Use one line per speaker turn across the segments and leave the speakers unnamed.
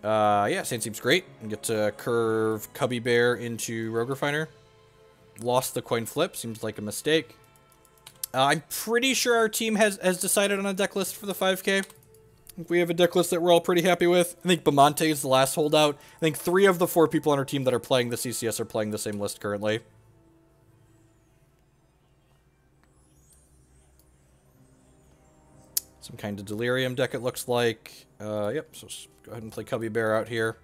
Yeah, Sand seems great. We get to curve Cubby Bear into Rogue Refiner. Lost the coin flip. Seems like a mistake. I'm pretty sure our team has decided on a deck list for the 5K. I think we have a deck list that we're all pretty happy with. I think Bamonte is the last holdout. I think 3 of the 4 people on our team that are playing the CCS are playing the same list currently. Some kind of Delirium deck, it looks like. Yep, so let's go ahead and play Cubby Bear out here.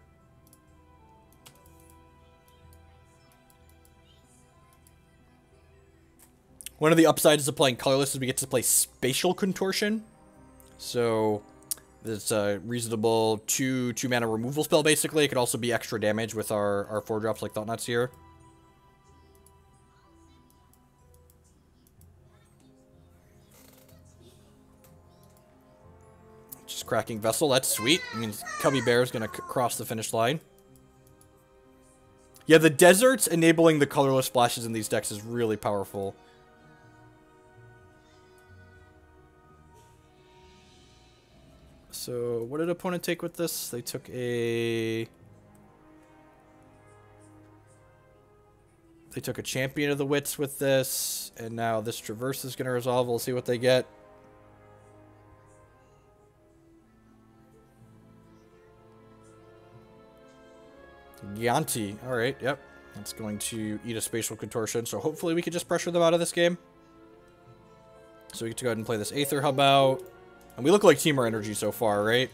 One of the upsides of playing colorless is we get to play Spatial Contortion. So, it's a reasonable 2 mana removal spell, basically. It could also be extra damage with our 4-drops like Thought-Knot Seer. Just cracking Vessel, that's sweet. I mean, Cubby Bear is going to cross the finish line. Yeah, the deserts enabling the colorless splashes in these decks is really powerful. So, what did opponent take with this? They took a... They took a Champion of the Wits with this, and now this Traverse is going to resolve. We'll see what they get. Yanti. Alright, yep. That's going to eat a Spatial Contortion, so hopefully we can just pressure them out of this game. So we get to go ahead and play this Aether Hub out. And we look like Teamer Energy so far, right?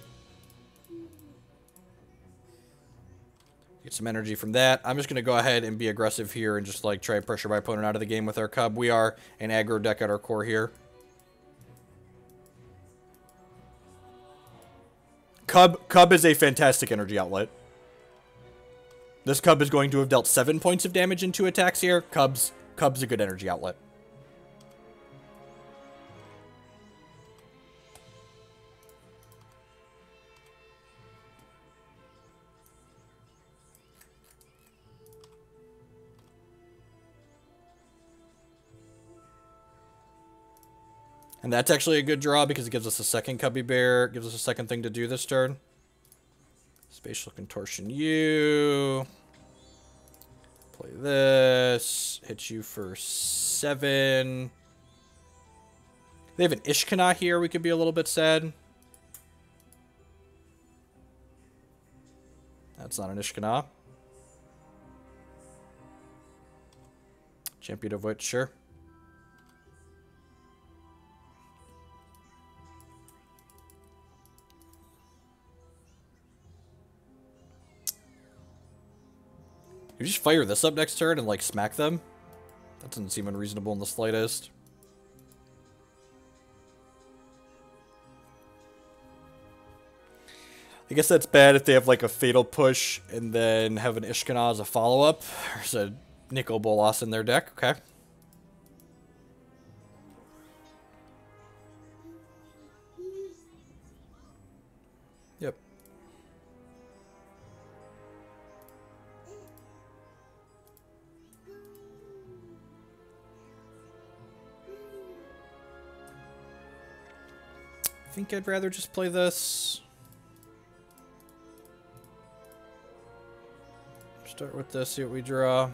Get some energy from that. I'm just going to go ahead and be aggressive here and just like try and pressure my opponent out of the game with our Cub. We are an aggro deck at our core here. Cub is a fantastic energy outlet. This Cub is going to have dealt 7 points of damage in 2 attacks here. Cub's a good energy outlet. And that's actually a good draw because it gives us a second Cubby Bear, gives us a second thing to do this turn. Spatial Contortion you. Play this. Hit you for 7. They have an Ishkana here. We could be a little bit sad. That's not an Ishkana. Champion of Wit, sure. You just fire this up next turn and, like, smack them? That doesn't seem unreasonable in the slightest. I guess that's bad if they have, like, a Fatal Push and then have an Ishkana as a follow-up. There's a Nicol Bolas in their deck. Okay. Yep. I think I'd rather just play this. Start with this, see what we draw.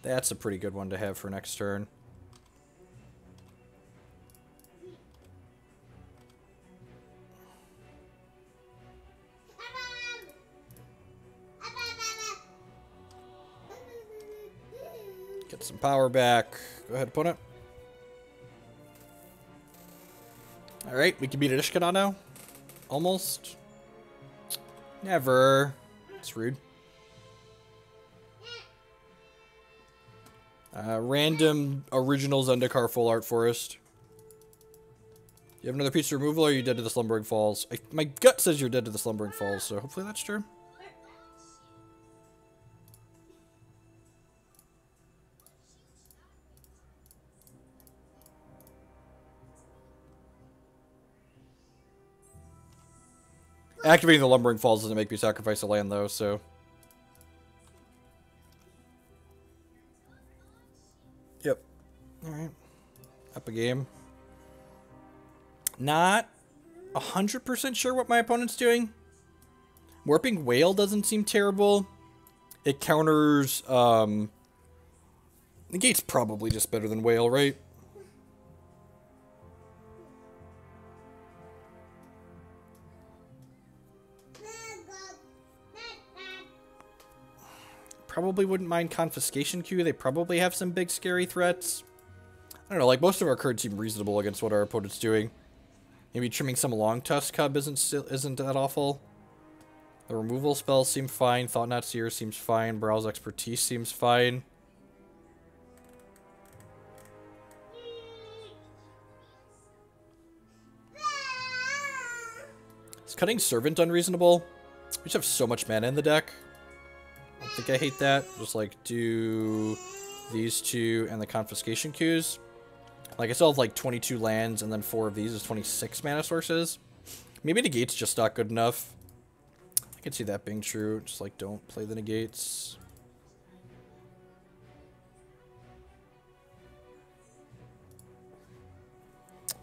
That's a pretty good one to have for next turn. Get some power back. Go ahead, opponent. Alright, we can beat an Ishkana now. Almost. Never. It's rude. Random original Zendikar Full Art Forest. You have another piece of removal, or are you dead to the Slumbering Falls? My gut says you're dead to the Slumbering Falls, so hopefully that's true. Activating the Lumbering Falls doesn't make me sacrifice a land, though, so... Yep. Alright. Up a game. Not 100% sure what my opponent's doing. Warping Wail doesn't seem terrible. It counters, Negate's probably just better than Wail, right? Probably wouldn't mind Confiscation Coup. They probably have some big scary threats. I don't know, like most of our cards seem reasonable against what our opponent's doing. Maybe trimming some Longtusk Cub isn't that awful. The removal spells seem fine. Thought-Knot Seer seems fine. Baral's Expertise seems fine. Is Cutting Servant unreasonable? We just have so much mana in the deck. I don't think I hate that. Just like do these two and the Confiscation Coups. Like I still have like 22 lands and then 4 of these is 26 mana sources. Maybe Negate's just not good enough. I can see that being true. Just like don't play the Negates.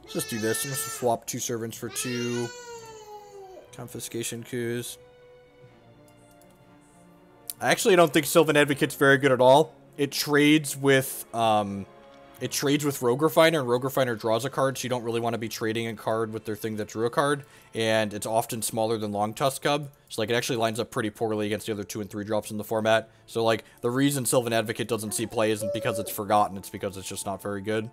Let's just do this. I'm going to swap 2 Servants for 2 Confiscation Coups. I actually don't think Sylvan Advocate's very good at all. It trades with Rogue Refiner, and Rogue Refiner draws a card, so you don't really want to be trading a card with their thing that drew a card, and it's often smaller than Longtusk Cub, so like it actually lines up pretty poorly against the other 2 and 3 drops in the format. So like the reason Sylvan Advocate doesn't see play isn't because it's forgotten, it's because it's just not very good.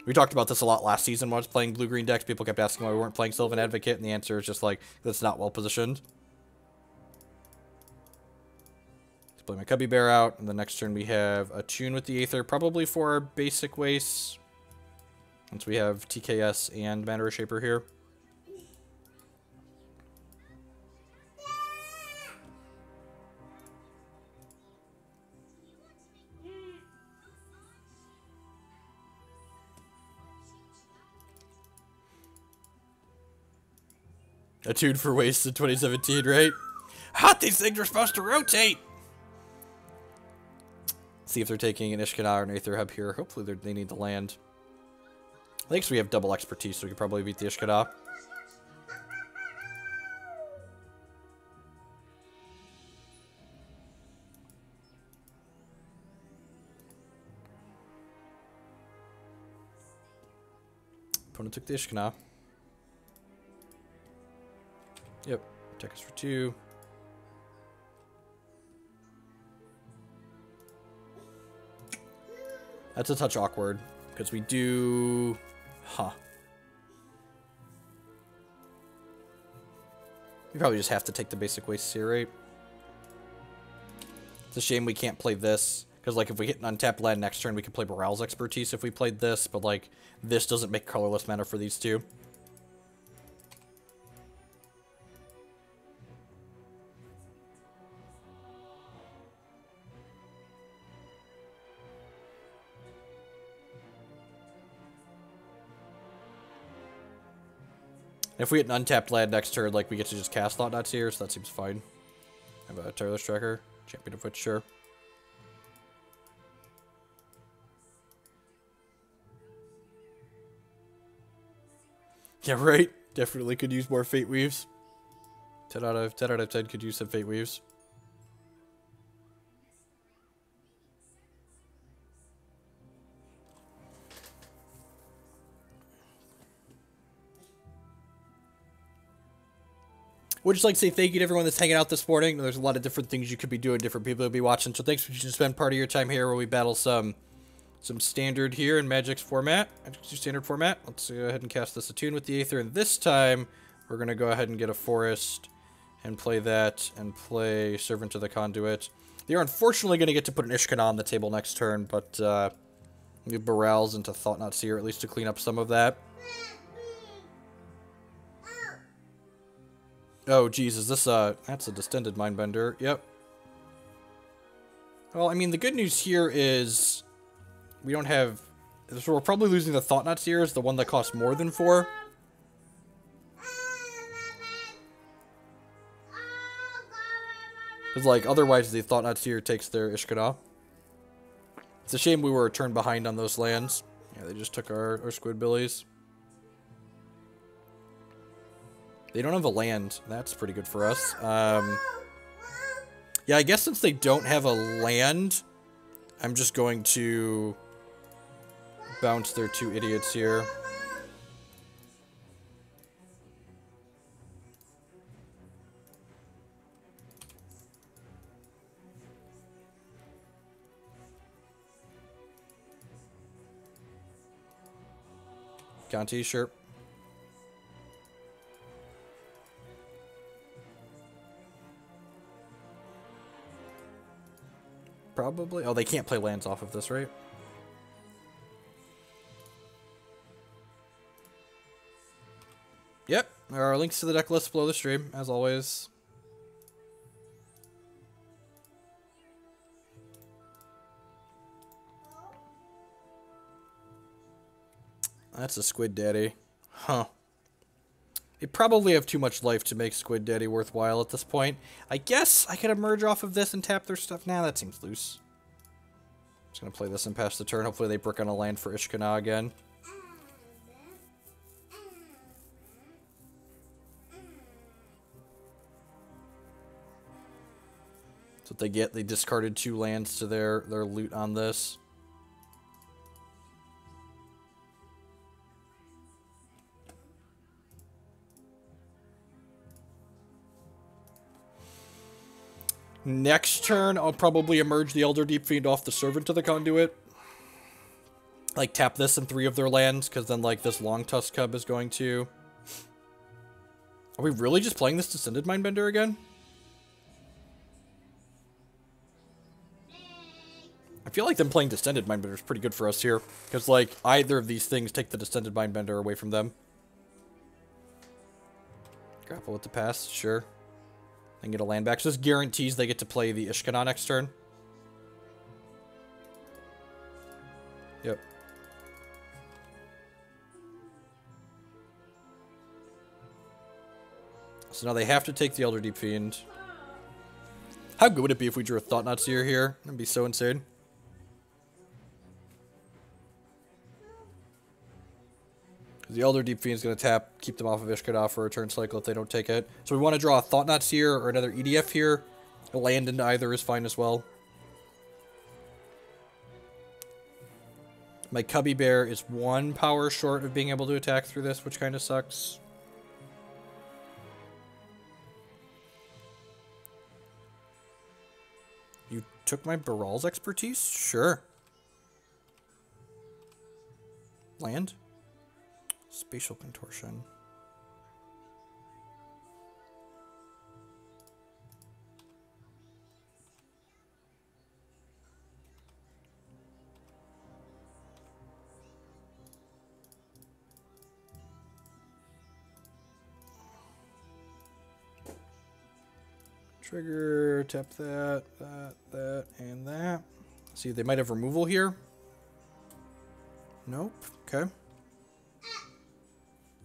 We talked about this a lot last season when I was playing blue-green decks. People kept asking why we weren't playing Sylvan Advocate, and the answer is just like, that's not well positioned. Play my Cubby Bear out, and the next turn we have Attune with the Aether, probably for our basic waste. Once we have TKS and Matter Reshaper here. Attune for waste in 2017, right? Hot, these things are supposed to rotate! See if they're taking an Ishkana or an Aether Hub here. Hopefully they need to land. I think we have double expertise, so we could probably beat the Ishkana. Opponent took the Ishkana. Yep, attack us for 2. That's a touch awkward, because we do... Huh. We probably just have to take the basic waste here, right? It's a shame we can't play this, because like if we hit an untapped land next turn, we could play Baral's Expertise if we played this, but like, this doesn't make colorless mana for these 2. If we hit an untapped land next turn, like, we get to just cast Thought-Knot Seer, so that seems fine. I have a Tireless Tracker, Champion of which, sure. Yeah, right? Definitely could use more Fate Weaves. 10 out of 10 could use some Fate Weaves. Would just like to say thank you to everyone that's hanging out this morning. There's a lot of different things you could be doing, different people will be watching. So thanks for choosing to spend part of your time here where we battle some standard here in Magic's format. Magic's standard format. Let's go ahead and cast this Attune with the Aether. And this time, we're going to go ahead and get a Forest and play that and play Servant of the Conduit. You're unfortunately going to get to put an Ishkana on the table next turn, but move Barals into Thought-Knot Seer at least to clean up some of that. Oh, geez, is this that's a Distended Mindbender. Yep. Well, I mean, the good news here is we don't have... So we're probably losing the Thought-Knot Seer, the one that costs more than 4. Because, like, otherwise the Thought-Knot Seer takes their Ishkana. It's a shame we were a turn behind on those lands. Yeah, they just took our Squidbillies. They don't have a land. That's pretty good for us. Yeah, I guess since they don't have a land, I'm just going to bounce their 2 idiots here. Conti, sure. Probably. Oh, they can't play lands off of this, right? Yep. There are links to the deck list below the stream, as always. That's a Squid Daddy. Huh. They probably have too much life to make Squid Daddy worthwhile at this point. I guess I could emerge off of this and tap their stuff. Nah, that seems loose. Just gonna play this and pass the turn. Hopefully they brick on a land for Ishkana again. That's what they get. They discarded 2 lands to their loot on this. Next turn, I'll probably emerge the Elder Deep-Fiend off the Servant to the Conduit. Like, tap this in 3 of their lands, because then, like, this Longtusk Cub is going to... Are we really just playing this Descended Mindbender again? I feel like them playing Descended Mindbender is pretty good for us here. Because, like, either of these things take the Descended Mindbender away from them. Grapple with the pass, sure. And get a land back. So this guarantees they get to play the Ishkana next turn. Yep. So now they have to take the Elder Deep-Fiend. How good would it be if we drew a Thought-Knot Seer here? That'd be so insane. The Elder Deep-Fiend's going to tap, keep them off of Ishkana for a turn cycle if they don't take it. So we want to draw a Thought-Knot Seer or another EDF here. A land into either is fine as well. My Cubby Bear is 1 power short of being able to attack through this, which kind of sucks. You took my Baral's expertise? Sure. Land? Spatial Contortion. Trigger, tap that, that, and that. See, they might have removal here. Nope. Okay.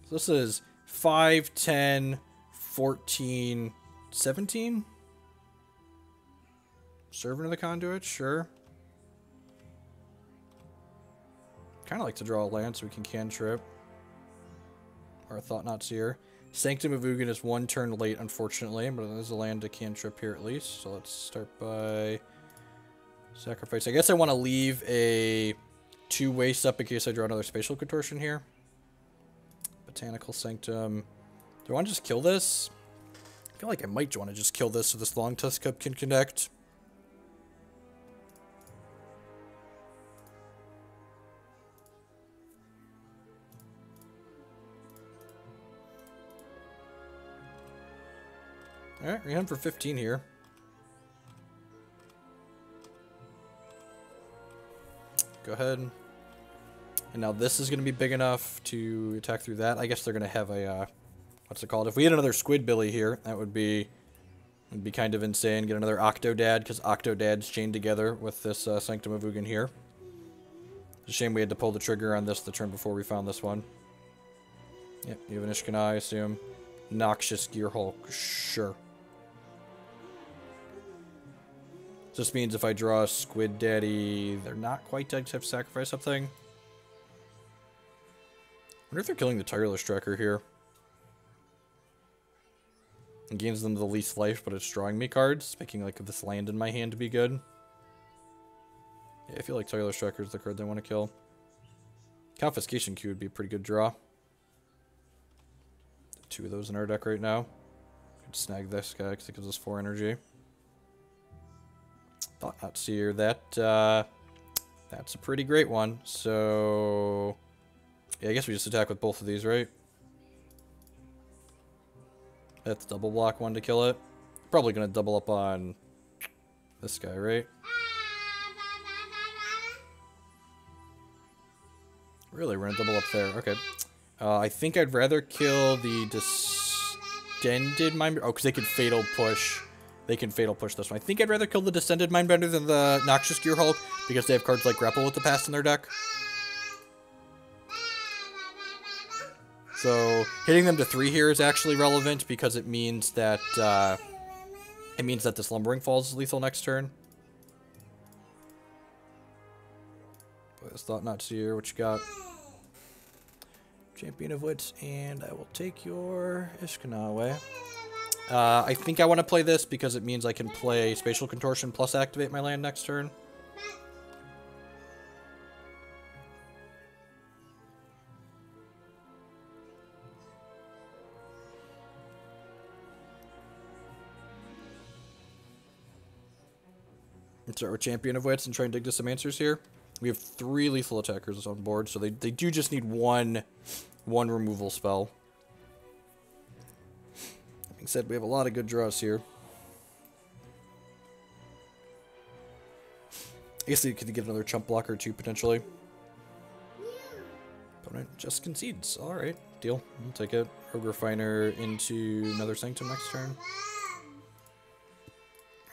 So this is 5, 10, 14, 17? Servant of the Conduit, sure. Kind of like to draw a land so we can cantrip. Or a Thought-Knot Seer. Sanctum of Ugin is 1 turn late, unfortunately, but there's a land to cantrip here at least. So let's start by sacrifice. I guess I want to leave a 2 waste up in case I draw another Spatial Contortion here. Botanical Sanctum. Do I want to just kill this? I feel like I might want to just kill this so this Longtusk Cub can connect. Alright, we're heading for 15 here. Go ahead. And now this is going to be big enough to attack through that. I guess they're going to have a, what's it called? If we had another Squidbilly here, that would be kind of insane. Get another Octodad, because Octodad's chained together with this Sanctum of Ugin here. It's a shame we had to pull the trigger on this the turn before we found this one. Yep, you have an Ishkana, I assume. Noxious Gear Hulk, sure. This means if I draw a Squid Daddy, they're not quite dead to have to sacrifice something. I wonder if they're killing the Tireless Tracker here. It gains them the least life, but it's drawing me cards, making like this land in my hand to be good. Yeah, I feel like Tireless Tracker is the card they want to kill. Confiscation Coup would be a pretty good draw. 2 of those in our deck right now. Could snag this guy because it gives us 4 energy. Thought-Knot Seer, that's a pretty great one. So yeah, I guess we just attack with both of these, right? That's double block one to kill it. Probably gonna double up on this guy, right? Really, we're gonna double up there. Okay. I think I'd rather kill the Distended Mindbender. Oh, because they can Fatal Push. They can Fatal Push this one. I think I'd rather kill the Distended Mindbender than the Noxious Gear Hulk, because they have cards like Grapple with the Past in their deck. So hitting them to 3 here is actually relevant because it means that this Lumbering Falls is lethal next turn. This Thought-Knot Seer, what you got? Champion of Wits, and I will take your Ishkana away. I think I want to play this because it means I can play Spatial Contortion plus activate my land next turn. Let's start with Champion of Wits and try and dig to some answers here. We have 3 lethal attackers on board, so they do just need one removal spell. That being said, we have a lot of good draws here. I guess they could get another chump block or 2 potentially. Opponent just concedes. Alright, deal. We'll take it. Rogue Refiner into another Sanctum next turn.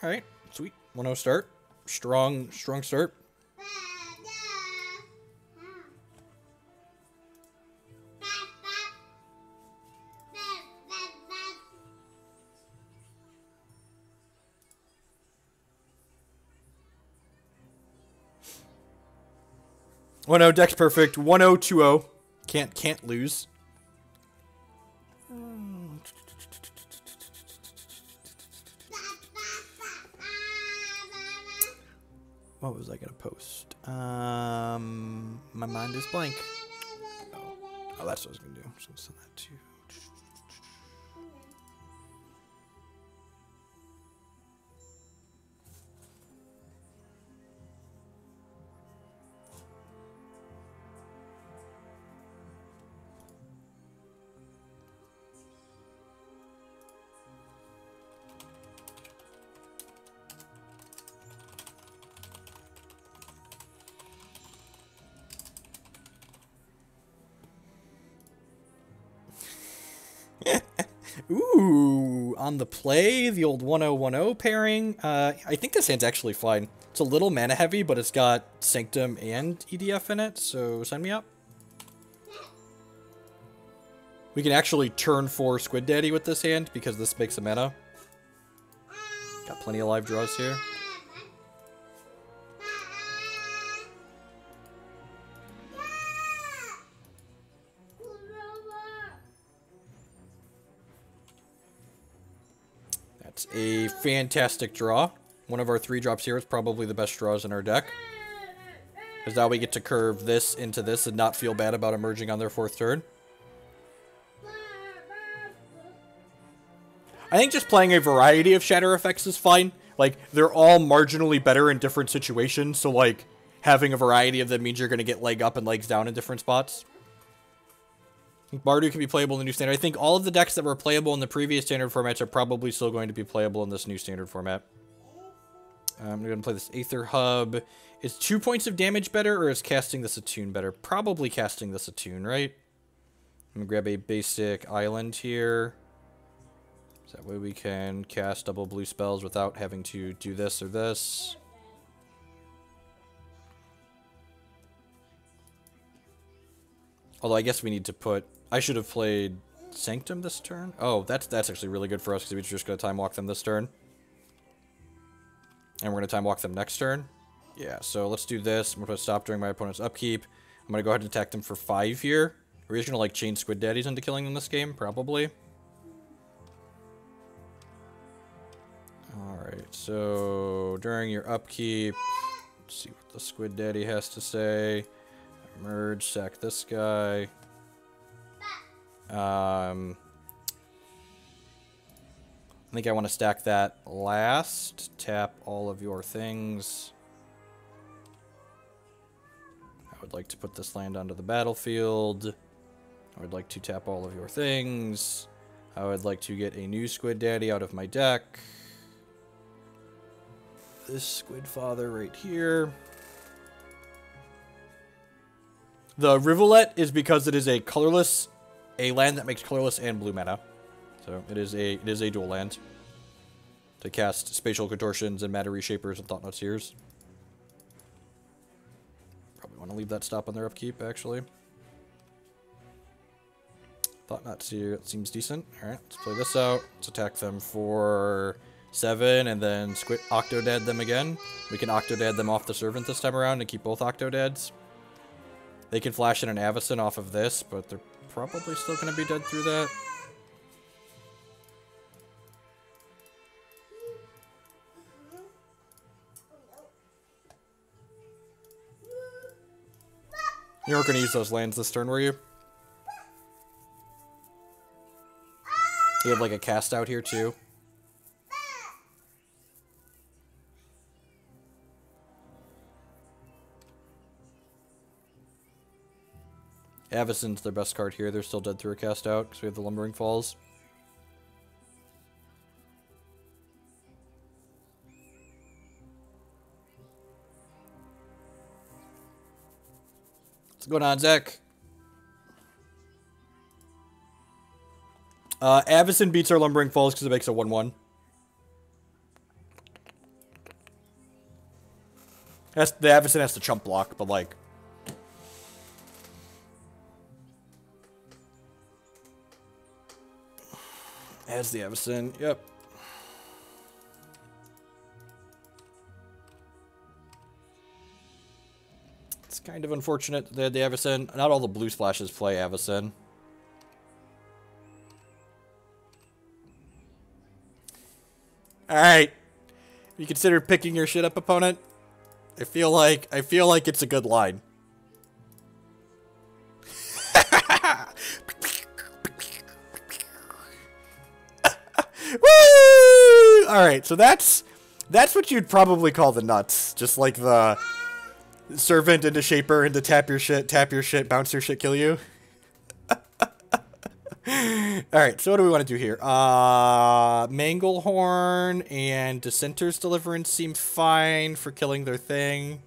Alright, sweet. 1-0 start. Strong start. Oh no, deck's perfect. 1-0, 2-0. Can't lose. What was I gonna post? My mind is blank. Oh, that's what I was gonna do. I'm just gonna send that to you. Ooh, on the play, the old 1-0-1-0 pairing. I think this hand's actually fine. It's a little mana heavy, but it's got Sanctum and EDF in it, so sign me up. We can actually turn 4 Squid Daddy with this hand, because this makes a mana. Got plenty of live draws here. That's a fantastic draw. One of our 3 drops here is probably the best draws in our deck. Because now we get to curve this into this and not feel bad about emerging on their 4th turn. I think just playing a variety of shatter effects is fine. Like, they're all marginally better in different situations, so like, having a variety of them means you're going to get leg up and legs down in different spots. I think Bardu can be playable in the new standard. I think all of the decks that were playable in the previous standard formats are probably still going to be playable in this new standard format. I'm going to play this Aether Hub. Is 2 points of damage better, or is casting this Attune better? Probably casting this Attune, right? I'm going to grab a basic island here. So that way we can cast double blue spells without having to do this or this. Although I guess we need to put... I should have played Sanctum this turn. Oh, that's actually really good for us because we're just going to time walk them this turn. And we're going to time walk them next turn. Yeah, so let's do this. I'm going to stop during my opponent's upkeep. I'm going to go ahead and attack them for 5 here. We're just going to like chain Squid Daddies into killing them this game, probably. Alright, so during your upkeep, let's see what the Squid Daddy has to say. Merge, sack this guy. I think I want to stack that last. Tap all of your things. I would like to put this land onto the battlefield. I would like to tap all of your things. I would like to get a new Squid Daddy out of my deck. This Squid Father right here. The Rivulet is because it is a colorless, a land that makes colorless and blue mana. So it is a dual land to cast Spatial Contortions and Matter Reshapers and Thought-Knot Seers. Probably want to leave that stop on their upkeep, actually. Thought-Knot Seer, it seems decent. Alright, let's play this out. Let's attack them for 7 and then Octodad them again. We can Octodad them off the Servant this time around and keep both Octodads. They can flash in an Avacyn off of this, but they're probably still going to be dead through that. You weren't going to use those lands this turn, were you? You have like a cast out here too. Avacyn's their best card here. They're still dead through a cast out because we have the Lumbering Falls. What's going on, Zach? Avacyn beats our Lumbering Falls because it makes a 1/1. The Avacyn has to chump block, but like... As the Avacyn, yep. It's kind of unfortunate that they had the Avacyn. Not all the blue splashes play Avacyn. Alright. You consider picking your shit up, opponent? I feel like it's a good line. Woo! Alright, so that's what you'd probably call the nuts. Just like the Servant into Shaper into tap your shit, bounce your shit, kill you. Alright, so what do we want to do here? Manglehorn and Dissenter's Deliverance seem fine for killing their thing.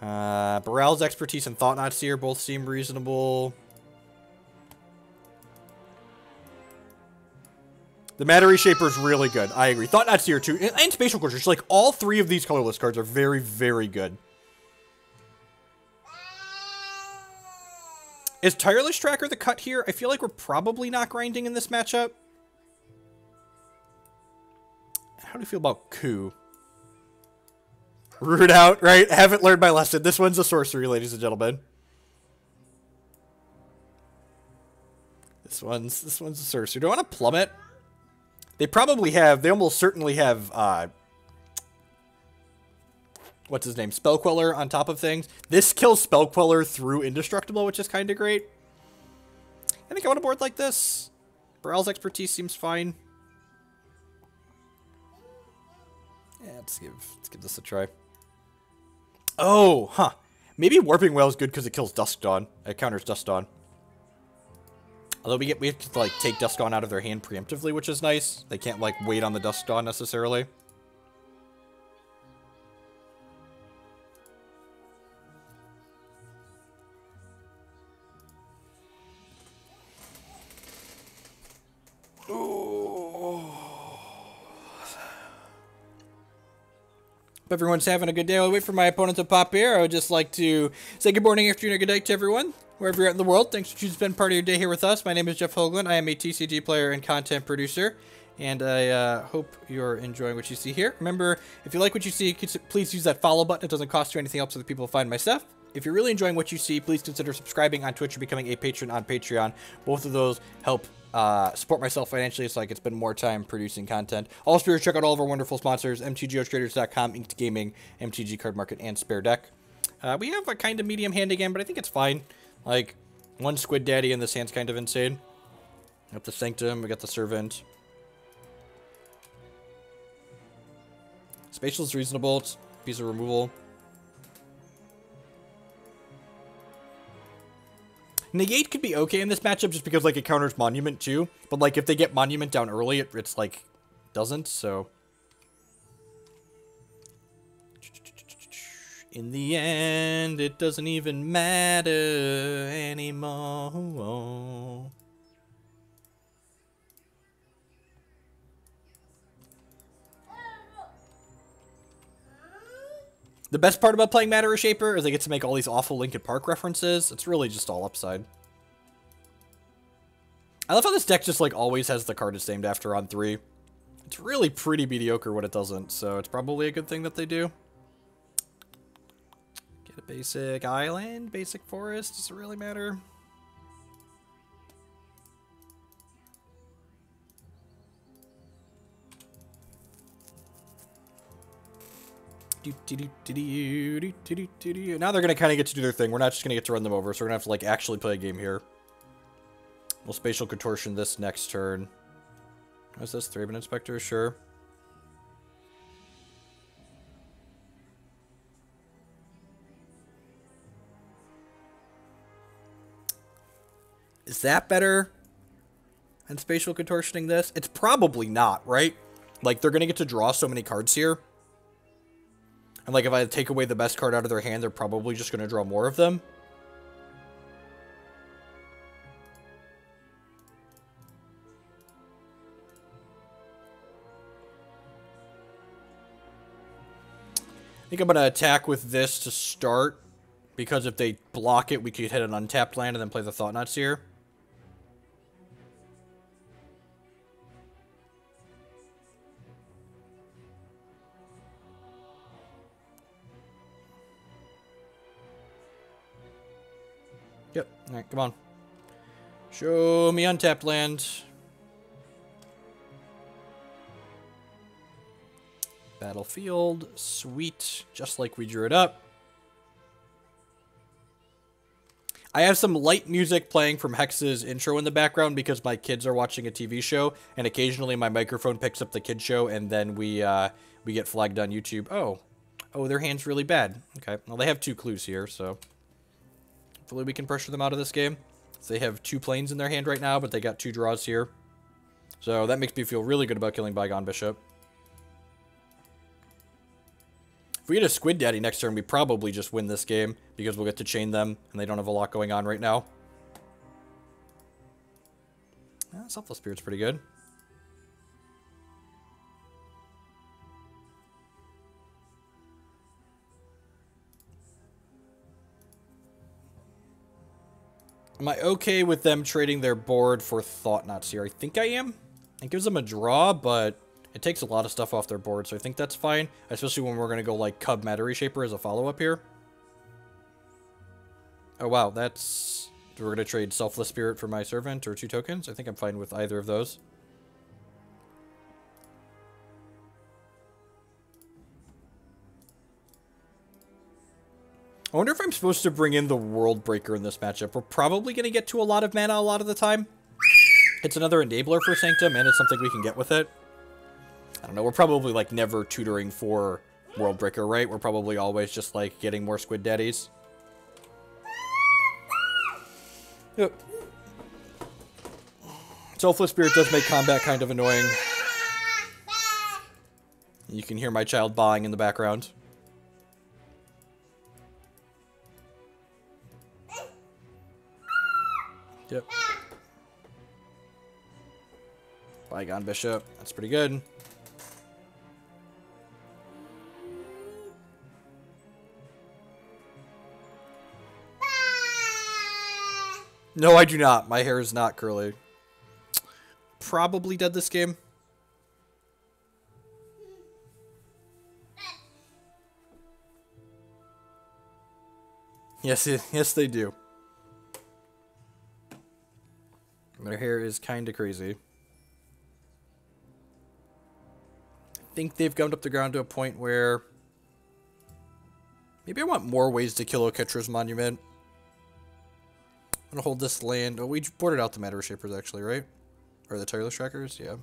Baral's Expertise and Thought-Knot Seer both seem reasonable. The Matter Reshaper is really good. I agree. Thought-Knot Seer too. And Spatial Contortion. Like, all three of these colorless cards are very, very good. Is Tireless Tracker the cut here? I feel like we're probably not grinding in this matchup. How do you feel about Coup? Root out, right? Haven't learned my lesson. This one's a sorcery, ladies and gentlemen. This one's a sorcery. Do I want to Plummet? They probably have, they almost certainly have, what's his name? Spell Queller on top of things. This kills Spell Queller through Indestructible, which is kind of great. I think I want a board like this. Baral's Expertise seems fine. Yeah, let's give this a try. Oh, huh. Maybe Warping Wail is good because it kills Dusk Dawn. It counters Dusk Dawn. Although we have to like take Dusk Dawn out of their hand preemptively, which is nice. They can't like wait on the Dusk Dawn necessarily. If everyone's having a good day, I'll wait for my opponent to pop here. I would just like to say good morning, afternoon, or good night to everyone, wherever you're at in the world. Thanks for choosing to spend part of your day here with us. My name is Jeff Hoagland. I am a TCG player and content producer, and I hope you're enjoying what you see here. Remember, if you like what you see, please use that follow button. It doesn't cost you anything else so that people find my stuff. If you're really enjoying what you see, please consider subscribing on Twitch or becoming a patron on Patreon. Both of those help support myself financially so I can spend more time producing content. Also, be sure to check out all of our wonderful sponsors, mtgotraders.com, Inked Gaming, MTG Card Market, and Spare Deck. We have a kind of medium hand again, but I think it's fine. Like, one Squid Daddy and this hand's kind of insane. We got the Sanctum, we got the Servant. Spatial is reasonable, it's a piece of removal. Negate could be okay in this matchup just because, like, it counters Monument, too. But, like, if they get Monument down early, it's like, doesn't, so. In the end, it doesn't even matter anymore. The best part about playing Matter Reshaper is I get to make all these awful Linkin Park references. It's really just all upside. I love how this deck just, like, always has the card it's named after on 3. It's really pretty mediocre when it doesn't, so it's probably a good thing that they do. Get a basic island, basic forest, does it really matter? Now they're going to kind of get to do their thing. We're not just going to get to run them over, so we're going to have to, like, actually play a game here. We'll Spatial Contortion this next turn. What's this? Thraben Inspector? Sure. Is that better than Spatial Contortioning this? It's probably not, right? Like, they're going to get to draw so many cards here. And, like, if I take away the best card out of their hand, they're probably just going to draw more of them. I think I'm going to attack with this to start. Because if they block it, we could hit an untapped land and then play the Thought-Knot Seer. Yep. Alright, come on. Show me untapped land. Battlefield. Sweet. Just like we drew it up. I have some light music playing from Hex's intro in the background because my kids are watching a TV show, and occasionally my microphone picks up the kid show, and then we get flagged on YouTube. Oh, their hand's really bad. Okay, well, they have 2 clues here, so hopefully we can pressure them out of this game. So they have 2 planes in their hand right now, but they got 2 draws here. So that makes me feel really good about killing Bygone Bishop. If we get a Squid Daddy next turn, we probably just win this game, because we'll get to chain them, and they don't have a lot going on right now. Selfless Spirit's pretty good. Am I okay with them trading their board for Thought-Knot Seer? I think I am. It gives them a draw, but it takes a lot of stuff off their board, so I think that's fine. Especially when we're going to go, like, Cub Matter Reshaper as a follow-up here. Oh, wow, that's... We're going to trade Selfless Spirit for my Servant, or 2 tokens? I think I'm fine with either of those. I wonder if I'm supposed to bring in the World Breaker in this matchup. We're probably going to get to a lot of mana a lot of the time. It's another enabler for Sanctum, and it's something we can get with it. I don't know, we're probably, like, never tutoring for World Breaker, right? We're probably always just, like, getting more Squid Daddies. Yep. Selfless Spirit does make combat kind of annoying. You can hear my child bawling in the background. Yep. Bygone Bishop. That's pretty good. No, I do not. My hair is not curly. Probably dead this game. Yes, yes they do. Their hair is kind of crazy. I think they've gummed up the ground to a point where maybe I want more ways to kill Oketra's Monument. I'm gonna hold this land. Oh, we boarded out the Matter Reshapers actually, right? Or the Tireless Trackers, yeah.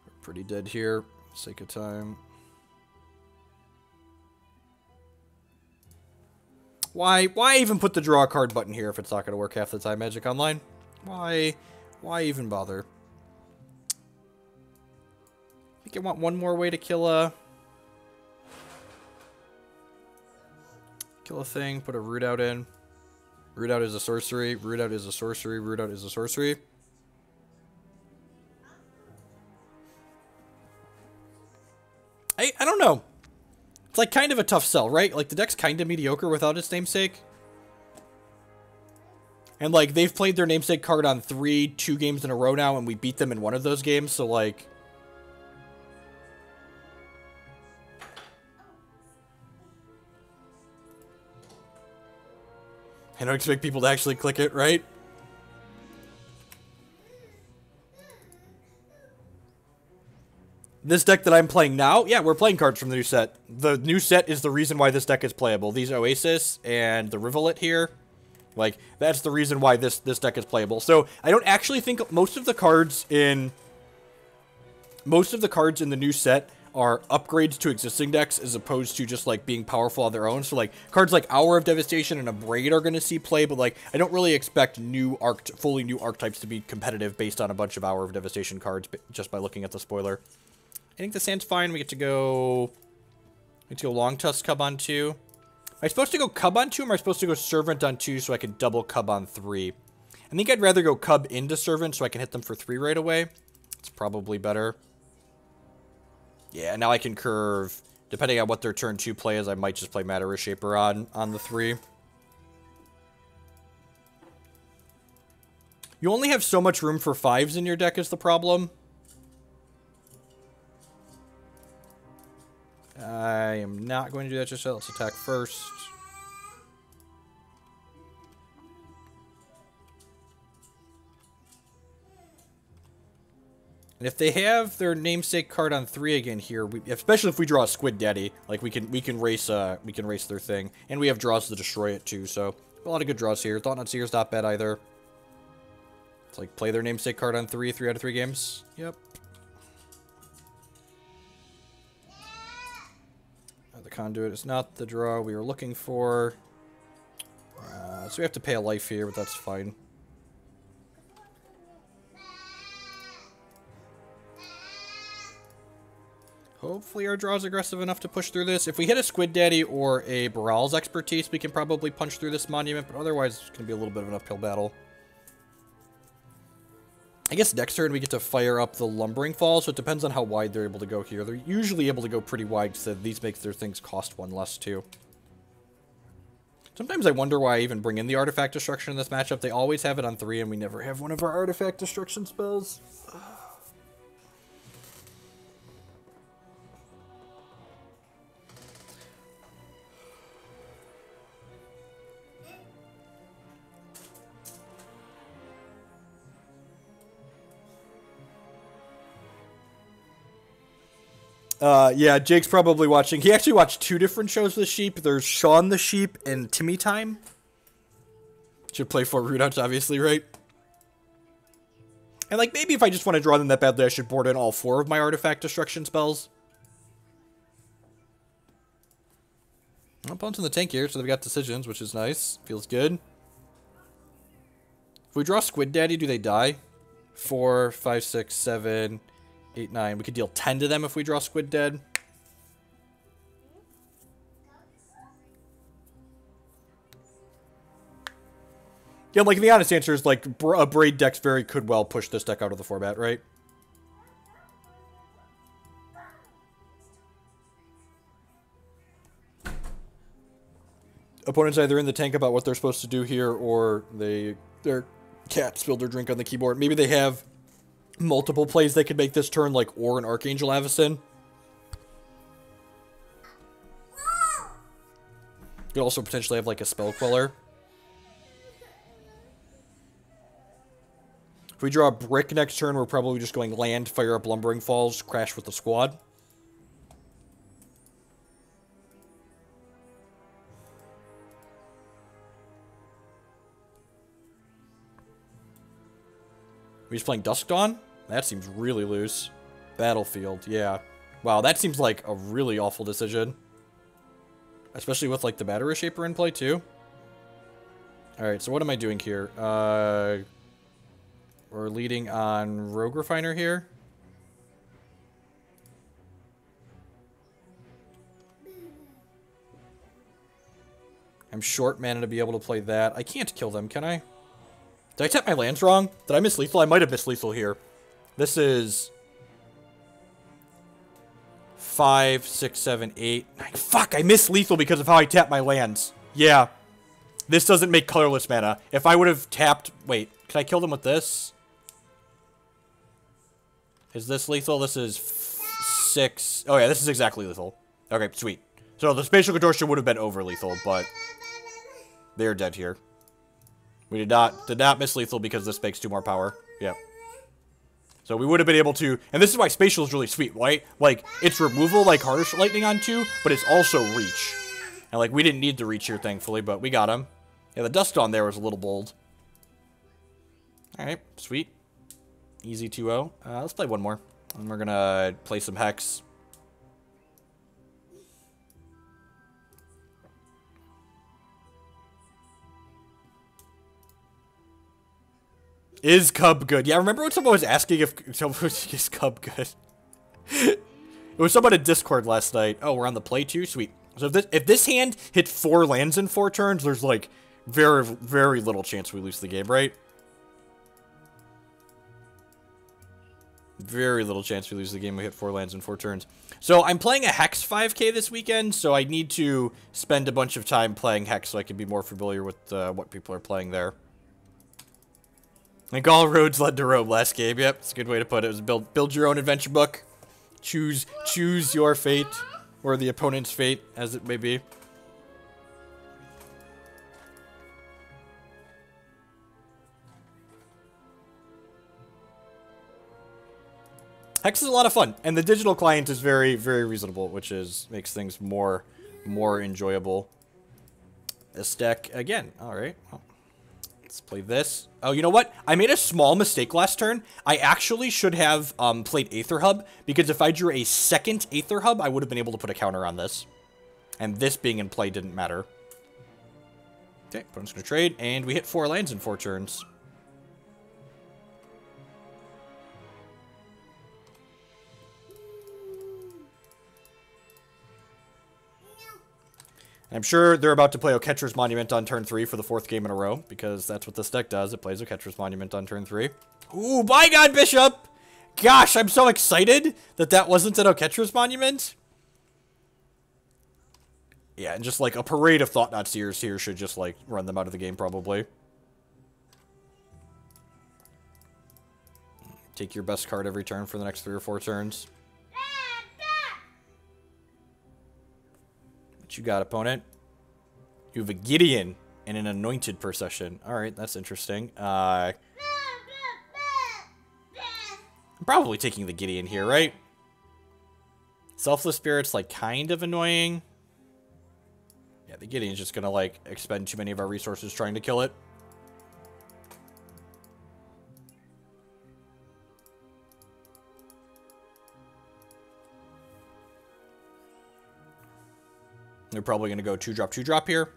We're pretty dead here, sake of time. Why even put the draw a card button here if it's not gonna work half the time, Magic Online? Why even bother? I think I want one more way to kill a thing, put a root out in. Root out is a sorcery, root out is a sorcery, root out is a sorcery. I don't know. It's like kind of a tough sell, right? Like the deck's kind of mediocre without its namesake. And like they've played their namesake card on 2 games in a row now, and we beat them in one of those games, so like I don't expect people to actually click it, right? This deck that I'm playing now, yeah, we're playing cards from the new set. The new set is the reason why this deck is playable. These Oasis and the Rivulet here, like, that's the reason why this deck is playable. So, I don't actually think most of the cards in the new set are upgrades to existing decks as opposed to just, like, being powerful on their own. So, like, cards like Hour of Devastation and Abrade are going to see play, but, like, I don't really expect fully new archetypes to be competitive based on a bunch of Hour of Devastation cards just by looking at the spoiler. I think the sand's fine. We get to go Longtusk Cub on 2. Am I supposed to go Cub on 2, or am I supposed to go Servant on 2 so I can double Cub on 3? I think I'd rather go Cub into Servant so I can hit them for 3 right away. It's probably better. Yeah, now I can curve. Depending on what their turn 2 play is, I might just play Matter Reshaper on the 3. You only have so much room for 5s in your deck is the problem. I am not going to do that just yet. Let's attack first. And if they have their namesake card on 3 again here, especially if we draw a Squid Daddy, like we can race their thing, and we have draws to destroy it too. So a lot of good draws here. Thought-Knot Seer is not bad either. It's like play their namesake card on 3 out of 3 games. Yep. The Conduit is not the draw we were looking for. So we have to pay a life here, but that's fine. Hopefully our draw is aggressive enough to push through this. If we hit a Squid Daddy or a Baral's Expertise, we can probably punch through this monument, but otherwise it's going to be a little bit of an uphill battle. I guess next turn we get to fire up the Lumbering Fall, so it depends on how wide they're able to go here. They're usually able to go pretty wide, so these makes their things cost 1 less too. Sometimes I wonder why I even bring in the Artifact Destruction in this matchup. They always have it on 3, and we never have one of our Artifact Destruction spells. Yeah, Jake's probably watching. He actually watched 2 different shows with Sheep. There's Shaun the Sheep and Timmy Time. Should play 4 rootouts, obviously, right? And, like, maybe if I just want to draw them that badly, I should board in all 4 of my Artifact Destruction spells. Opponent's in the tank here, so they've got decisions, which is nice. Feels good. If we draw Squid Daddy, do they die? 4, 5, 6, 7... 8, 9. We could deal 10 to them if we draw Squid Dead. Yeah, like, the honest answer is, like, a Braid deck could well push this deck out of the format, right? Opponent's either in the tank about what they're supposed to do here, or their cat spilled their drink on the keyboard. Maybe they have multiple plays they could make this turn, like, or an Archangel Avacyn. Could also potentially have, like, a Spell Queller. If we draw a Brick next turn, we're probably just going land, fire up Lumbering Falls, crash with the squad. We're just playing Dusk Dawn? That seems really loose. Battlefield, yeah. Wow, that seems like a really awful decision. Especially with, like, the Matter Reshaper in play, too. Alright, so what am I doing here? We're leading on Rogue Refiner here. I'm short mana to be able to play that. I can't kill them, can I? Did I tap my lands wrong? Did I miss lethal? I might have missed lethal here. This is 5, 6, 7, 8, 9. Fuck, I missed lethal because of how I tapped my lands. Yeah. This doesn't make colorless mana. If I would have tapped... Wait, can I kill them with this? Is this lethal? This is 6. Oh yeah, this is exactly lethal. Okay, sweet. So the Spatial Contortion would have been over lethal, but they're dead here. We did not miss lethal because this makes 2 more power. Yep. So we would have been able to, and this is why Spatial is really sweet, right? Like, it's removal like Harsh Lightning on 2, but it's also reach. And like, we didn't need the reach here, thankfully, but we got him. Yeah, the Dusk Dawn there was a little bold. Alright, sweet. Easy 2-0. Let's play one more. And we're gonna play some Hex. Is Cub good? Yeah, remember when someone was asking if is Cub good? It was someone in Discord last night. Oh, we're on the play too? Sweet. So if this hand hit 4 lands in 4 turns, there's like very, very little chance we lose the game, right? Very little chance we lose the game. We hit 4 lands in 4 turns. So I'm playing a Hex 5k this weekend, so I need to spend a bunch of time playing Hex so I can be more familiar with what people are playing there. I think all roads led to Rome last game. Yep, it's a good way to put it. It was build your own adventure book. Choose your fate, or the opponent's fate, as it may be. Hex is a lot of fun, and the digital client is very, very reasonable, which makes things more enjoyable. This deck again. All right. Well, let's play this. Oh, you know what? I made a small mistake last turn. I actually should have played Aether Hub, because if I drew a second Aether Hub, I would have been able to put a counter on this. And this being in play didn't matter. Okay, opponent's going to trade, and we hit 4 lands in 4 turns. I'm sure they're about to play Oketra's Monument on turn 3 for the 4th game in a row, because that's what this deck does. It plays Oketra's Monument on turn 3. Ooh, by God, Bishop! Gosh, I'm so excited that that wasn't an Oketra's Monument. Yeah, and just like a parade of Thought-Knot Seers here should just like run them out of the game probably. Take your best card every turn for the next 3 or 4 turns. What you got, opponent? You have a Gideon and an Anointed Procession. Alright, that's interesting. I'm probably taking the Gideon here, right? Selfless Spirit's like kind of annoying. Yeah, the Gideon's just gonna like expend too many of our resources trying to kill it. They're probably going to go 2-drop, 2-drop here.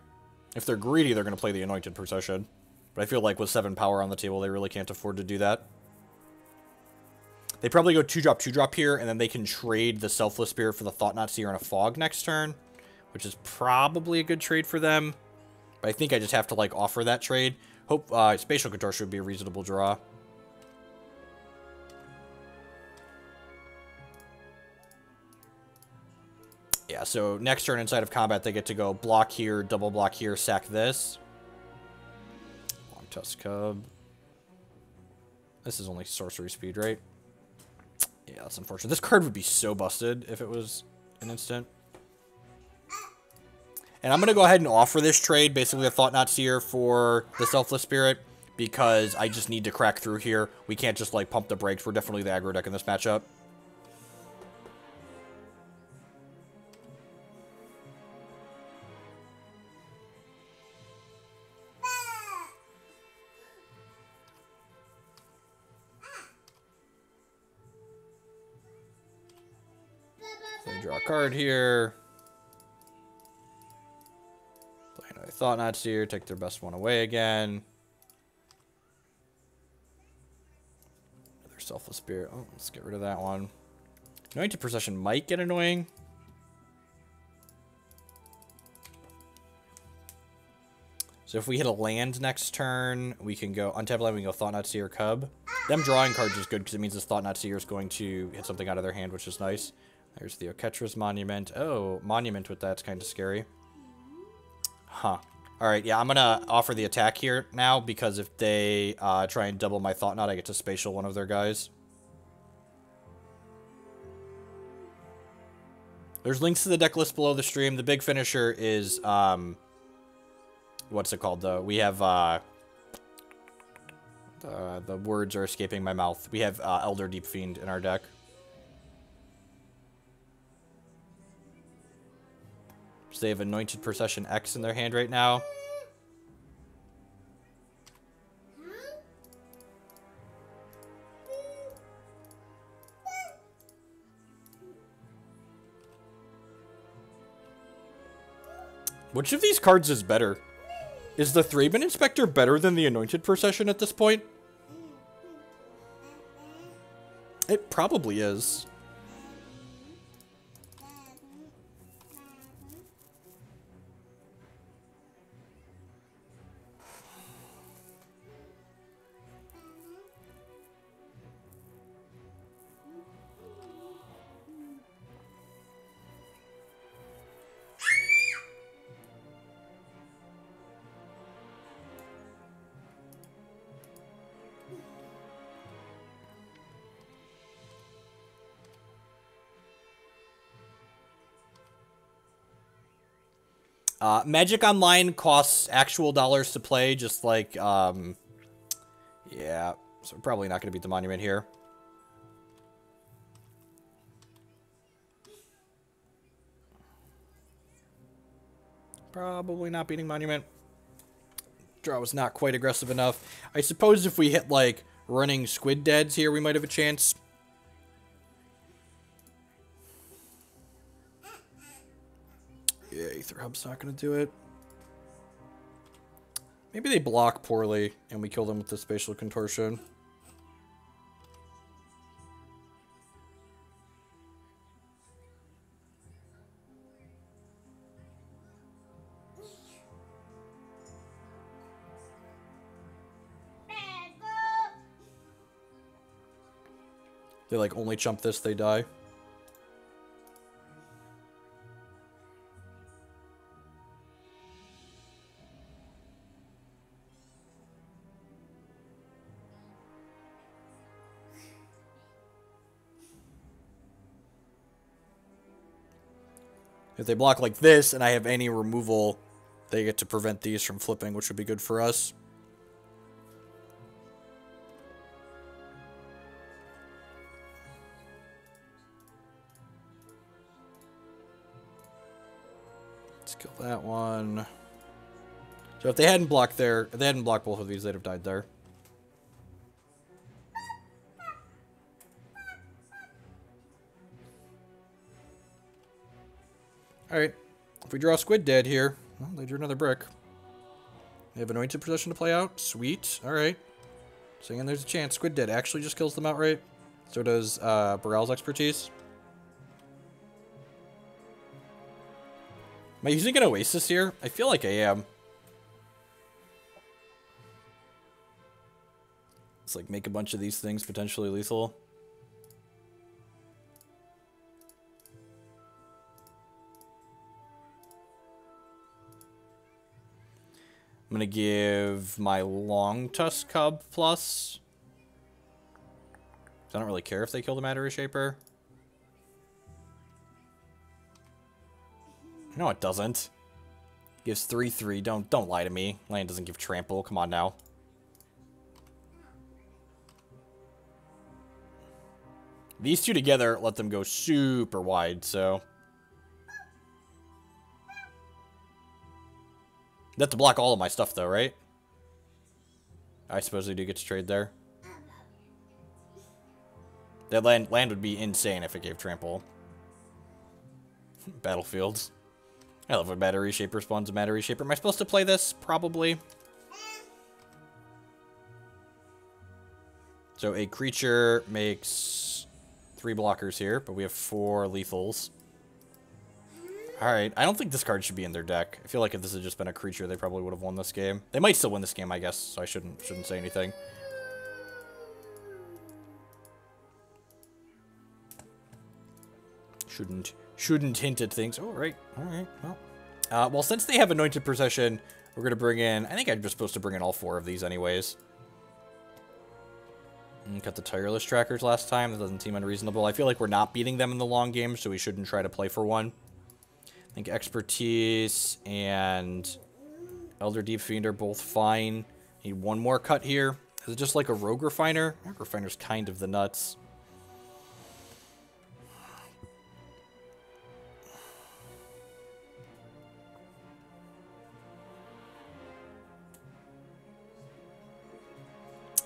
If they're greedy, they're going to play the Anointed Procession. But I feel like with 7 power on the table, they really can't afford to do that. They probably go 2-drop, 2-drop here, and then they can trade the Selfless Spirit for the Thought-Knot Seer and a Fog next turn, which is probably a good trade for them. But I think I just have to, like, offer that trade. Hope Spatial Contortion would be a reasonable draw. Yeah, so next turn inside of combat, they get to go block here, double block here, sack this. Longtusk Cub. This is only sorcery speed, right? Yeah, that's unfortunate. This card would be so busted if it was an instant. And I'm going to go ahead and offer this trade, basically a Thought-Knot Seer for the Selfless Spirit, because I just need to crack through here. We can't just, like, pump the brakes. We're definitely the aggro deck in this matchup. So we draw a card here. Play another Thought-Knot Seer, take their best one away again. Another Selfless Spirit. Oh, let's get rid of that one. Anointed Procession might get annoying. So if we hit a land next turn, we can go untap land, we can go Thought-Knot Seer Cub. Them drawing cards is good because it means this Thought-Knot Seer is going to hit something out of their hand, which is nice. There's the Oketra's Monument. Oh, Monument with that's kind of scary. Huh. Alright, yeah, I'm going to offer the attack here now because if they try and double my Thought-Knot, I get to spatial one of their guys. There's links to the deck list below the stream. The big finisher is, what's it called, though? We have, the words are escaping my mouth. We have Elder Deep-Fiend in our deck. So they have Anointed Procession X in their hand right now. Which of these cards is better? Is the Thraben Inspector better than the Anointed Procession at this point? It probably is. Magic Online costs actual dollars to play, just like, yeah, so we're probably not going to beat the Monument here. Probably not beating Monument. Draw was not quite aggressive enough. I suppose if we hit, like, running Squid Deads here, we might have a chance. Yeah, Aether Hub's not going to do it. Maybe they block poorly, and we kill them with the Spatial Contortion. They, like, only chump this, they die. If they block like this, and I have any removal, they get to prevent these from flipping, which would be good for us. Let's kill that one. So if they hadn't blocked there, if they hadn't blocked both of these, they'd have died there. Alright, if we draw Squid Dead here, well, they drew another brick. They have Anointed Procession to play out. Sweet. Alright. So again, there's a chance. Squid Dead actually just kills them outright. So does Baral's Expertise. Am I using an Oasis here? I feel like I am. It's like make a bunch of these things potentially lethal. I'm going to give my Longtusk Cub plus. I don't really care if they kill the Matter Reshaper. No, it doesn't. Gives 3/3. Don't lie to me. Land doesn't give trample. Come on now. These two together let them go super wide, so... They have to block all of my stuff, though, right? I suppose they do get to trade there. That land would be insane if it gave trample. Battlefields. I love when Matter Reshaper spawns a Matter Reshaper. Am I supposed to play this? Probably. So a creature makes 3 blockers here, but we have 4 lethals. Alright, I don't think this card should be in their deck. I feel like if this had just been a creature, they probably would have won this game. They might still win this game, I guess, so I shouldn't say anything. Shouldn't hint at things. Oh, right. Alright, well. Well, since they have Anointed Procession, we're going to bring in... I think I'm just supposed to bring in all 4 of these anyways. Cut the Tireless Trackers last time. That doesn't seem unreasonable. I feel like we're not beating them in the long game, so we shouldn't try to play for one. I think Expertise and Elder Deep-Fiend are both fine. Need one more cut here. Is it just like a Rogue Refiner? Rogue Refiner's kind of the nuts.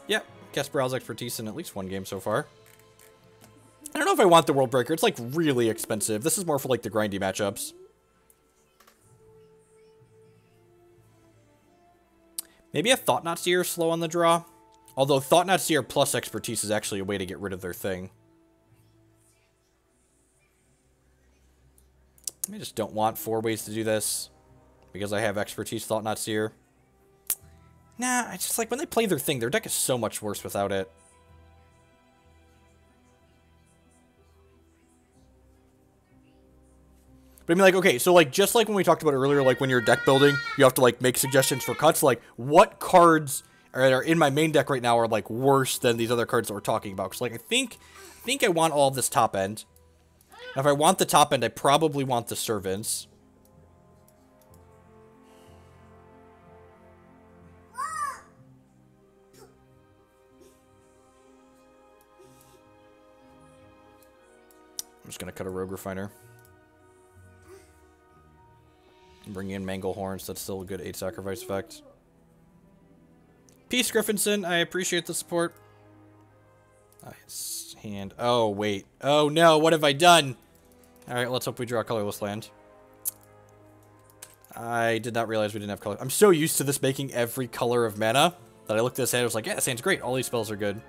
Yep, guess Baral's Expertise in at least one game so far. I don't know if I want the World Breaker. It's like really expensive. This is more for like the grindy matchups. Maybe a Thought-Knot Seer slow on the draw. Although Thought-Knot Seer plus Expertise is actually a way to get rid of their thing. I just don't want 4 ways to do this. Because I have Expertise, Thought-Knot Seer. Nah, I just like when they play their thing, their deck is so much worse without it. But I mean, like, okay, so, like, just like when we talked about earlier, like, when you're deck building, you have to, like, make suggestions for cuts. Like, what cards are in my main deck right now are, like, worse than these other cards that we're talking about? Because, like, I think I want all of this top end. Now, if I want the top end, I probably want the Servants. I'm just going to cut a Rogue Refiner. Bring in Manglehorn, so that's still a good 8 sacrifice effect. Peace, Griffinson. I appreciate the support. Nice hand. Oh, wait. Oh, no. What have I done? Alright, let's hope we draw a colorless land. I did not realize we didn't have color. I'm so used to this making every color of mana that I looked at this hand and was like, yeah, this hand's great. All these spells are good.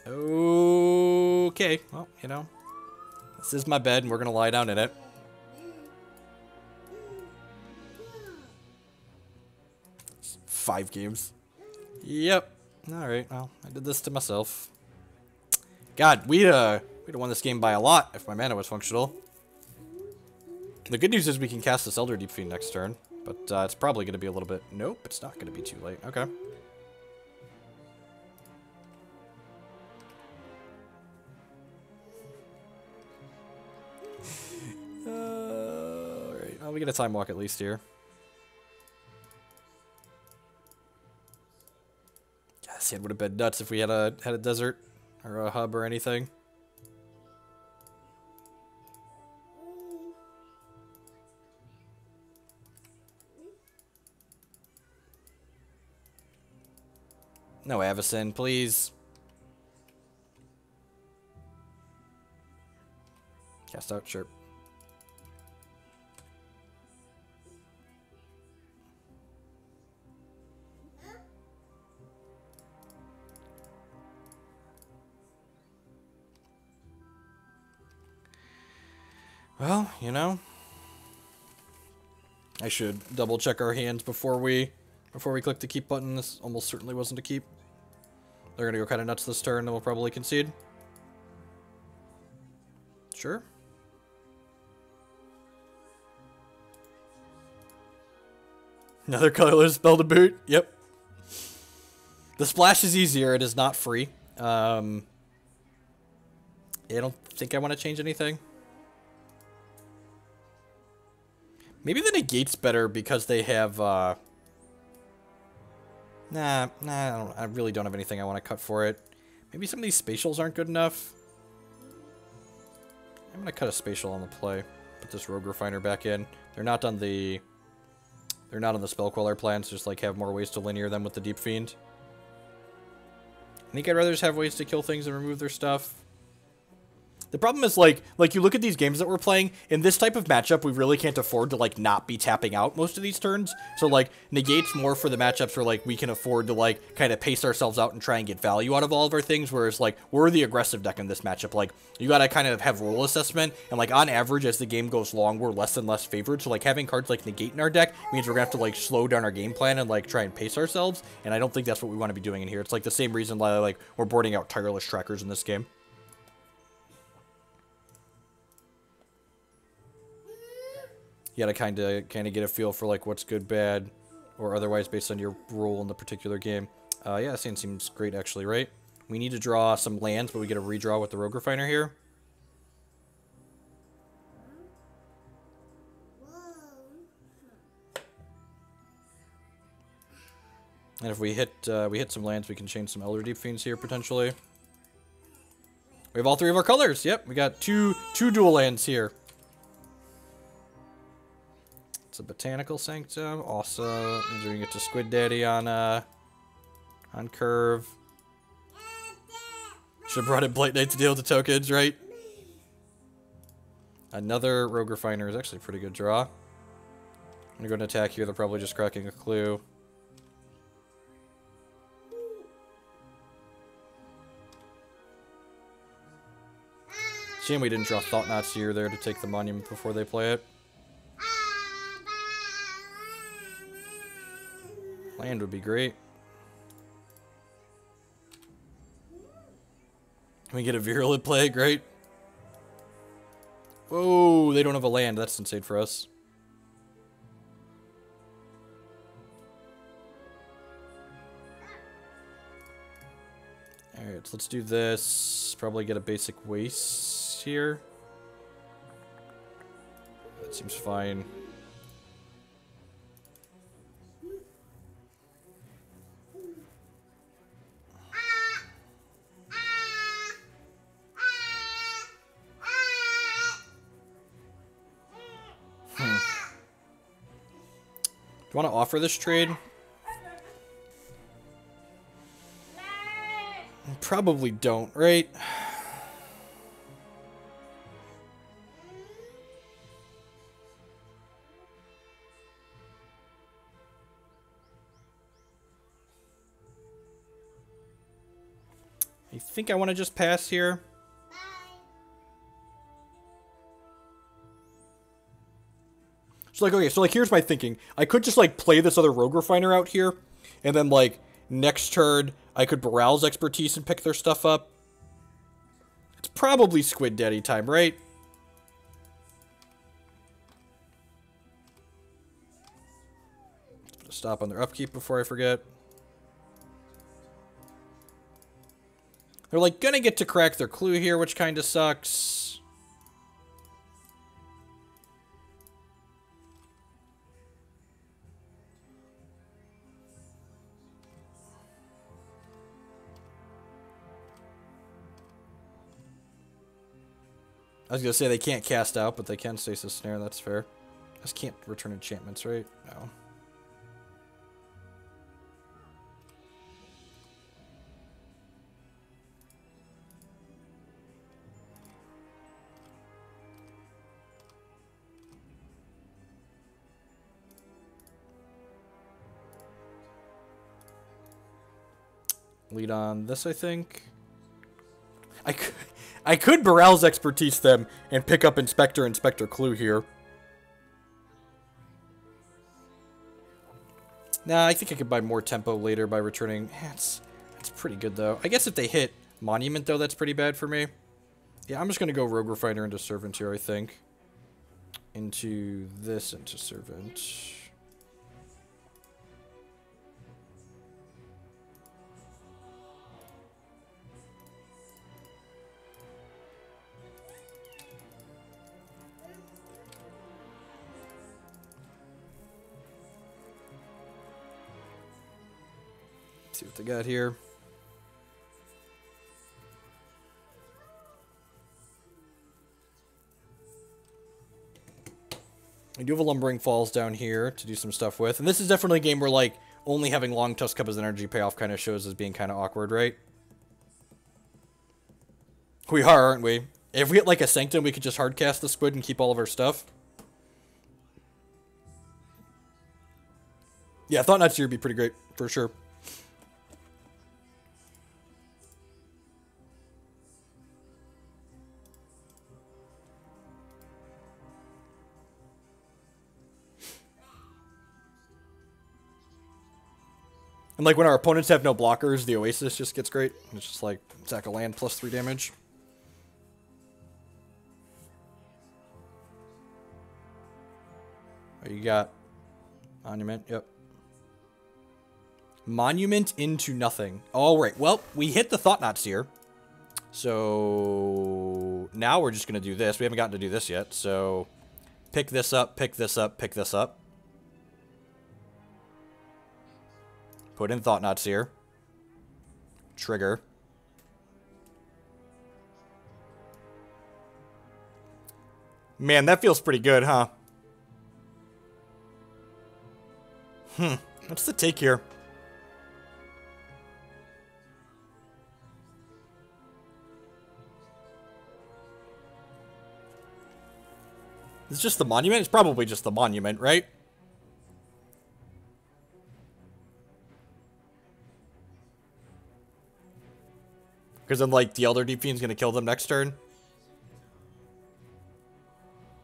Okay. Well, you know. This is my bed, and we're going to lie down in it. It's 5 games. Yep. Alright, well, I did this to myself. God, we'd have won this game by a lot if my mana was functional. The good news is we can cast this Elder Deep-Fiend next turn, but it's probably going to be a little bit... Nope, it's not going to be too late. Okay. Alright, well, we get a time walk at least here. Yes, it would have been nuts if we had a desert or a hub or anything. No Avacyn, please. Cast out, sure. Well, you know, I should double check our hands before we click the keep button. This almost certainly wasn't a keep. They're gonna go kind of nuts this turn, and we'll probably concede. Sure. Another colorless spell to boot. Yep. The splash is easier. It is not free. I don't think I want to change anything. Maybe the Negate's better because they have, Nah, I really don't have anything I want to cut for it. Maybe some of these spatials aren't good enough. I'm going to cut a spatial on the play. Put this Rogue Refiner back in. They're not on the Spell Queller plans, just like have more ways to linear them with the Deep-Fiend. I think I'd rather just have ways to kill things and remove their stuff. The problem is, like you look at these games that we're playing, in this type of matchup, we really can't afford to, like, not be tapping out most of these turns. So, like, Negate's more for the matchups where, like, we can afford to, like, kind of pace ourselves out and try and get value out of all of our things, whereas, like, we're the aggressive deck in this matchup. Like, you gotta kind of have role assessment, and, like, on average, as the game goes long, we're less and less favored. So, like, having cards like Negate in our deck means we're gonna have to, like, slow down our game plan and, like, try and pace ourselves, and I don't think that's what we want to be doing in here. It's, like, the same reason why, like, we're boarding out Tireless Trackers in this game. You gotta kind of get a feel for, like, what's good, bad, or otherwise based on your role in the particular game. Yeah, this hand seems great, actually, right? We need to draw some lands, but we get a redraw with the Rogue Refiner here. And if we hit some lands, we can change some Elder Deep-Fiends here, potentially. We have all three of our colors. Yep, we got two dual lands here. It's a Botanical Sanctum. Awesome. Means we get to Squid Daddy on curve. Should have brought in Blight Knight to deal with the tokens, right? Another Rogue Refiner is actually a pretty good draw. I'm gonna go and attack here. They're probably just cracking a clue. Shame we didn't draw Thought-Knot Seer there to take the monument before they play it. Land would be great. Can we get a Virulent play? Great. Whoa, they don't have a land. That's insane for us. Alright, so let's do this. Probably get a basic waste here. That seems fine. Do you want to offer this trade? Probably don't, right? I think I want to just pass here. So, like, okay, so, like, here's my thinking. I could just, like, play this other Rogue Refiner out here, and then, like, next turn, I could Baral's Expertise and pick their stuff up. It's probably Squid Daddy time, right? Put a stop on their upkeep before I forget. They're, like, gonna get to crack their clue here, which kind of sucks. I was gonna say they can't cast out, but they can Stasis Snare, that's fair. I just can't return enchantments, right? No. Lead on this, I think. I could Baral's Expertise them and pick up Inspector Clue here. Nah, I think I could buy more tempo later by returning. That's pretty good, though. I guess if they hit Monument, though, that's pretty bad for me. Yeah, I'm just going to go Rogue Refiner into Servant here, I think. Into this, into Servant. see what they got here. I do have a Lumbering Falls down here to do some stuff with. And this is definitely a game where, like, only having Longtusk Cub as an energy payoff kind of shows as being kind of awkward, right? We are, aren't we? If we get, like, a Sanctum, we could just hardcast the Squid and keep all of our stuff. Yeah, Thought-Knot Seer would be pretty great, for sure. And, like, when our opponents have no blockers, the Oasis just gets great. It's just, like, attack a land plus 3 damage. Oh, you got Monument, yep. Monument into nothing. All right, well, we hit the Thought-Knot Seer. So now we're just going to do this. We haven't gotten to do this yet, so pick this up, pick this up, pick this up. Put in Thought-Knot Seer. Trigger. Man, that feels pretty good, huh? What's the take here? It's just the Monument? It's probably just the Monument, right? Because then, like, the Elder Deep-Fiend's gonna kill them next turn.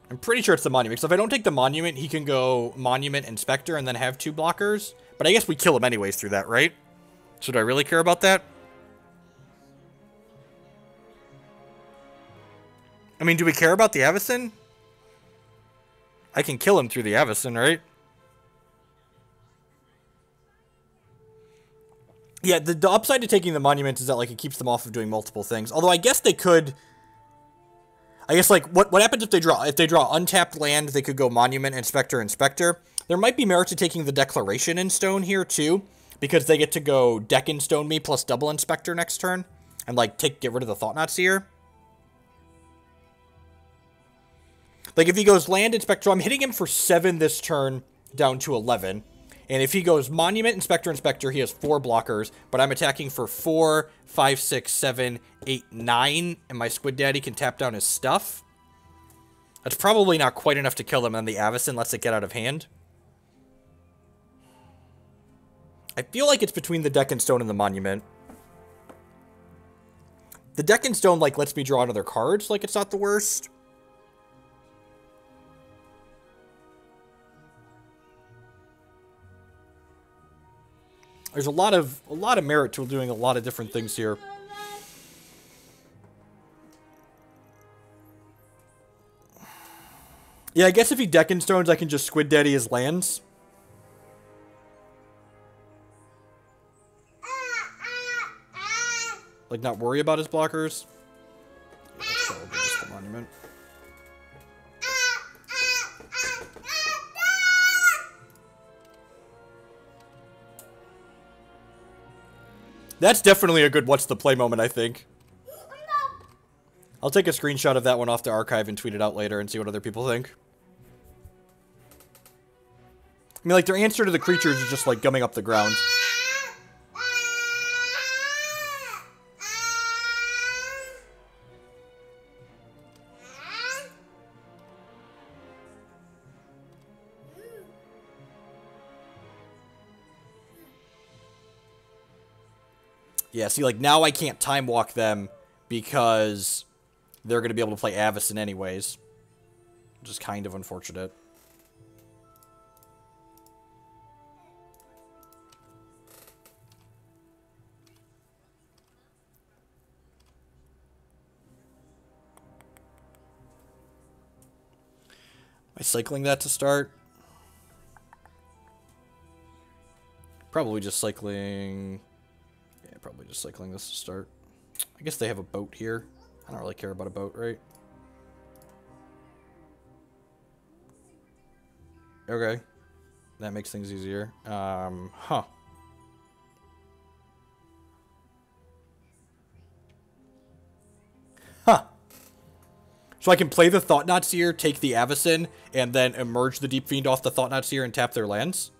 I'm pretty sure it's the Monument. So if I don't take the Monument, he can go Monument and Spectre and then have 2 blockers. But I guess we kill him anyways through that, right? So do I really care about that? I mean, do we care about the Avacyn? I can kill him through the Avacyn, right? Yeah, the upside to taking the Monument is that, like, it keeps them off of doing multiple things. Although I guess they could... I guess, like, what happens if they draw? If they draw untapped land, they could go Monument, Inspector, Inspector. There might be merit to taking the Declaration in stone here, too. Because they get to go Deck in Stone me plus double Inspector next turn. And, like, get rid of the Thought-Knot Seer. Like, if he goes Land, Inspector... So I'm hitting him for 7 this turn, down to 11. And if he goes Monument, Inspector, Inspector, he has 4 blockers. But I'm attacking for 4, 5, 6, 7, 8, 9. And my Squid Daddy can tap down his stuff. That's probably not quite enough to kill him. And the Avacyn lets it get out of hand. I feel like it's between the Deck in Stone and the Monument. The Deck in Stone, like, lets me draw another cards. Like, it's not the worst. There's a lot of merit to doing a lot of different things here. Yeah, I guess if he Deck in Stones, I can just Squid Daddy his lands. Like, not worry about his blockers. Yeah, that's probably just the Monument. That's definitely a good what's the play moment, I think. I'll take a screenshot of that one off the archive and tweet it out later and see what other people think. I mean, like, their answer to the creatures is just, like, gumming up the ground. Yeah, see, like, now I can't time walk them because they're going to be able to play Avacyn anyways. Which is kind of unfortunate. Am I cycling that to start? Probably just cycling... Yeah, probably just cycling this to start. I guess they have a boat here. I don't really care about a boat, right? Okay. That makes things easier. Huh. So I can play the Thought-Knot Seer, take the Avacyn, and then emerge the Deep-Fiend off the Thought-Knot Seer and tap their lands?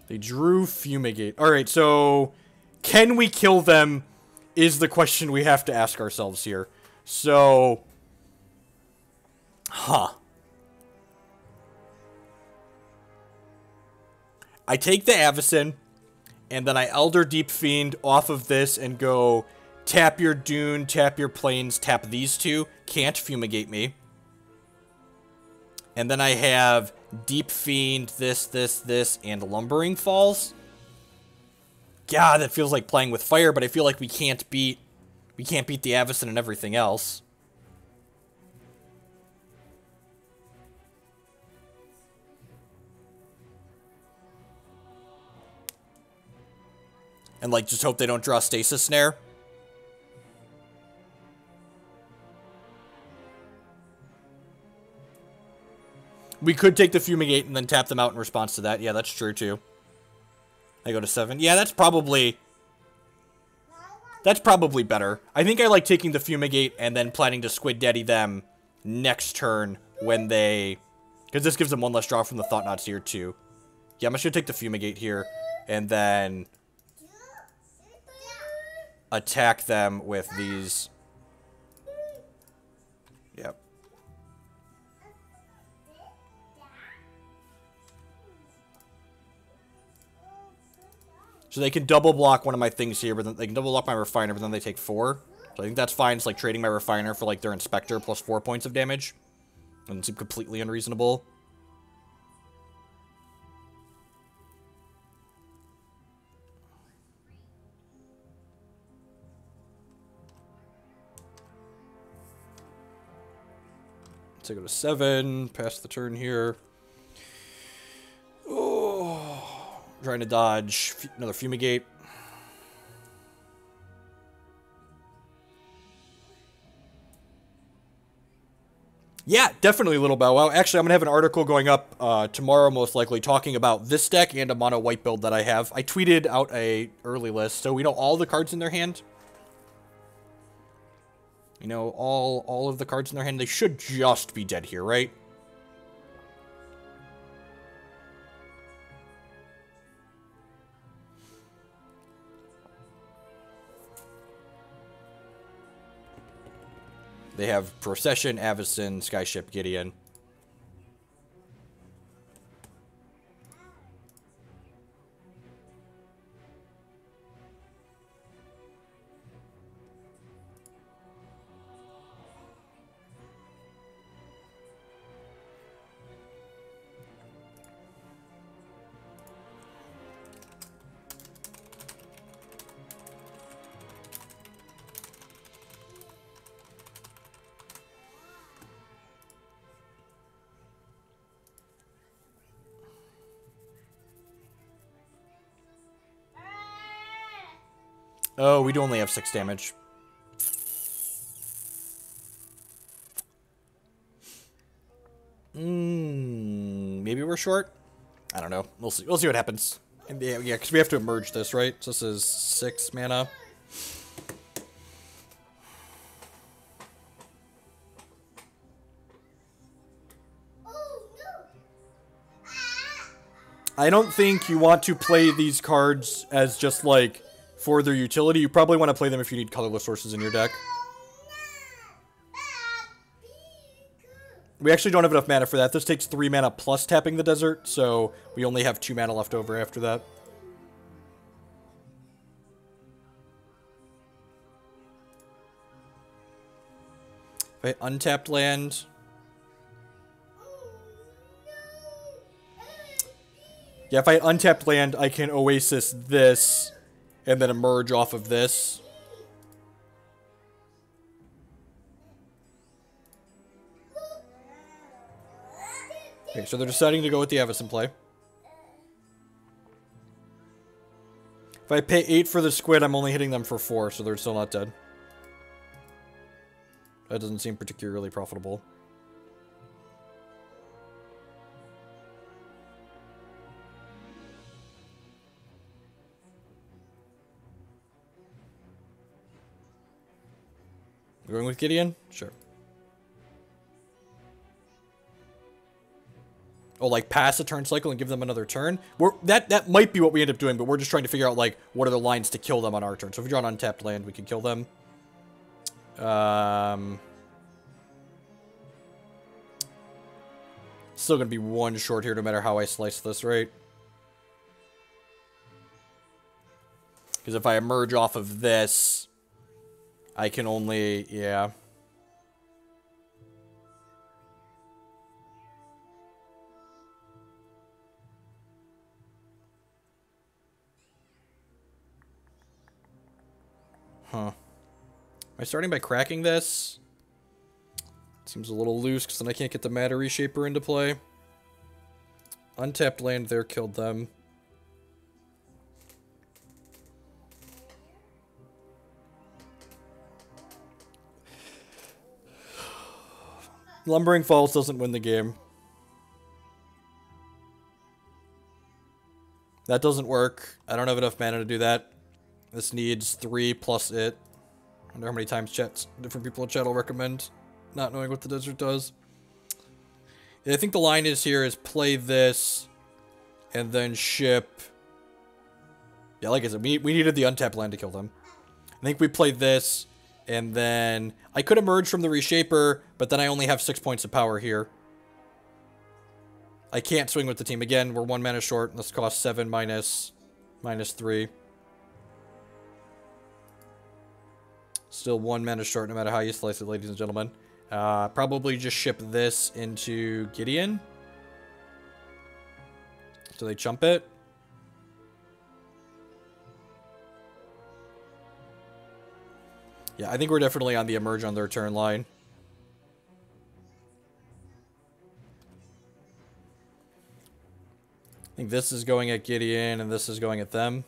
They drew Fumigate. Alright, so can we kill them is the question we have to ask ourselves here. So, I take the Avacyn, and then I Elder Deep-Fiend off of this and go tap your Dune, tap your Plains, tap these two. Can't Fumigate me. And then I have Deep-Fiend, this, and Lumbering Falls. God, that feels like playing with fire, but I feel like we can't beat the Avacyn and everything else. And, like, just hope they don't draw Stasis Snare. We could take the Fumigate and then tap them out in response to that. Yeah, that's true, too. I go to 7. Yeah, that's probably better. I think I like taking the Fumigate and then planning to Squid Daddy them next turn when they... Because this gives them one less draw from the Thought-Knot Seer, too. Yeah, I'm just going to take the Fumigate here and then attack them with these. Yep. So they can double block one of my things here, but then they can double block my Refiner, but then they take 4. So I think that's fine. It's like trading my Refiner for like their Inspector plus 4 points of damage. Doesn't seem completely unreasonable. So I go to 7, pass the turn here. Oh, trying to dodge another Fumigate. Yeah, definitely Little Bow Wow. Actually, I'm going to have an article going up tomorrow, most likely, talking about this deck and a mono white build that I have. I tweeted out a early list, so we know all the cards in their hand. You know, all of the cards in their hand. They should just be dead here, right? They have Procession, Avacyn, Skyship, Gideon. Oh, we do only have 6 damage. Maybe we're short? I don't know. We'll see. We'll see what happens. And yeah, because we have to emerge this, right? So this is 6 mana. I don't think you want to play these cards as just, like, for their utility. You probably want to play them if you need colorless sources in your deck. We actually don't have enough mana for that. This takes 3 mana plus tapping the desert, so we only have 2 mana left over after that. If I untapped land... Yeah, if I untapped land, I can Oasis this, and then emerge off of this. Okay, so they're deciding to go with the Avacyn play. If I pay 8 for the squid, I'm only hitting them for 4, so they're still not dead. That doesn't seem particularly profitable. We're going with Gideon? Sure. Oh, like pass a turn cycle and give them another turn? That might be what we end up doing, but we're just trying to figure out, like, what are the lines to kill them on our turn. So if we draw an untapped land, we can kill them. Still gonna be one short here no matter how I slice this, right? Because if I emerge off of this, I can only, yeah. Huh. Am I starting by cracking this? Seems a little loose, because then I can't get the Matter Reshaper into play. Untapped land there killed them. Lumbering Falls doesn't win the game. That doesn't work. I don't have enough mana to do that. This needs 3 plus it. I wonder how many times different people in chat will recommend not knowing what the desert does. Yeah, I think the line is here is play this and then ship. Yeah, like I said, we needed the untapped land to kill them. I think we played this and then I could emerge from the Reshaper, but then I only have 6 points of power here. I can't swing with the team. Again, we're 1 mana short. This costs 7 minus 3. Still 1 mana short no matter how you slice it, ladies and gentlemen. Probably just ship this into Gideon. So they chump it. Yeah, I think we're definitely on the emerge on their turn line. I think this is going at Gideon and this is going at them.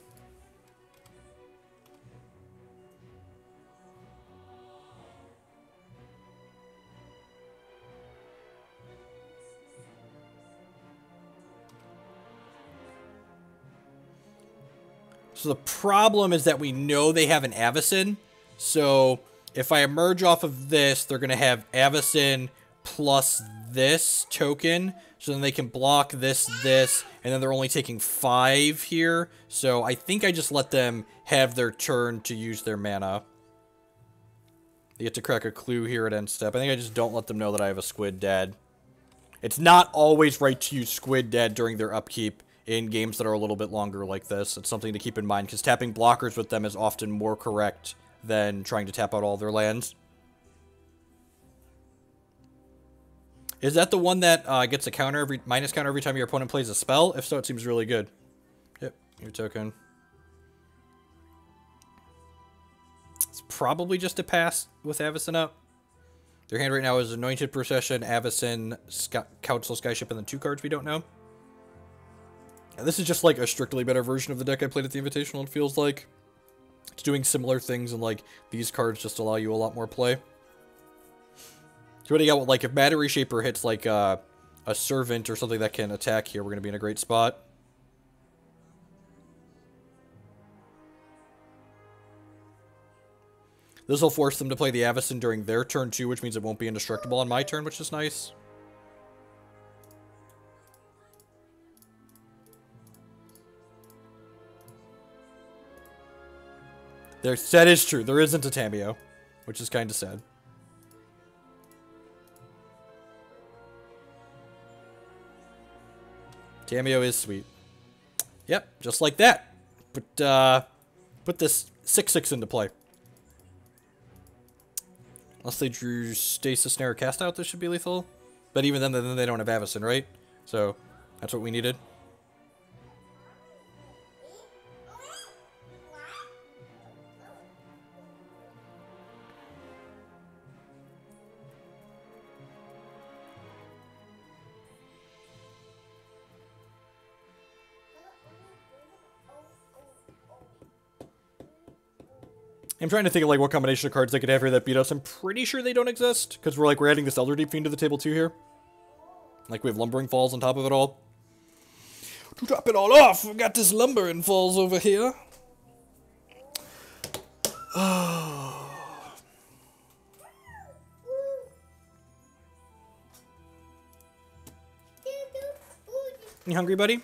So the problem is that we know they have an Avacyn. So if I emerge off of this, they're going to have Avacyn plus this token. So then they can block this, and then they're only taking 5 here. So I think I just let them have their turn to use their mana. They get to crack a clue here at end step. I think I just don't let them know that I have a Squid Dad. It's not always right to use Squid Dad during their upkeep in games that are a little bit longer like this. It's something to keep in mind, because tapping blockers with them is often more correct than trying to tap out all their lands. Is that the one that gets a minus counter every time your opponent plays a spell? If so, it seems really good. Yep, your token. It's probably just a pass with Avacyn up. Their hand right now is Anointed Procession, Avacyn, Council Skyship, and then 2 cards we don't know. And this is just like a strictly better version of the deck I played at the Invitational, it feels like. It's doing similar things, and like these cards just allow you a lot more play. So what do you got? Like if Matter Reshaper hits like a Servant or something that can attack here, we're going to be in a great spot. This will force them to play the Avacyn during their turn too, which means it won't be indestructible on my turn, which is nice. That is true. There isn't a Tamiyo, which is kind of sad. Tamiyo is sweet. Yep, just like that. Put this 6/6 into play. Unless they drew Stasis Snare Cast Out, this should be lethal. But even then they don't have Avacyn, right? So that's what we needed. I'm trying to think of like what combination of cards they could have here that beat us. I'm pretty sure they don't exist, because we're adding this Elder Deep-Fiend to the table too here. Like we have Lumbering Falls on top of it all. To top it all off, we've got this Lumbering Falls over here. You hungry, buddy?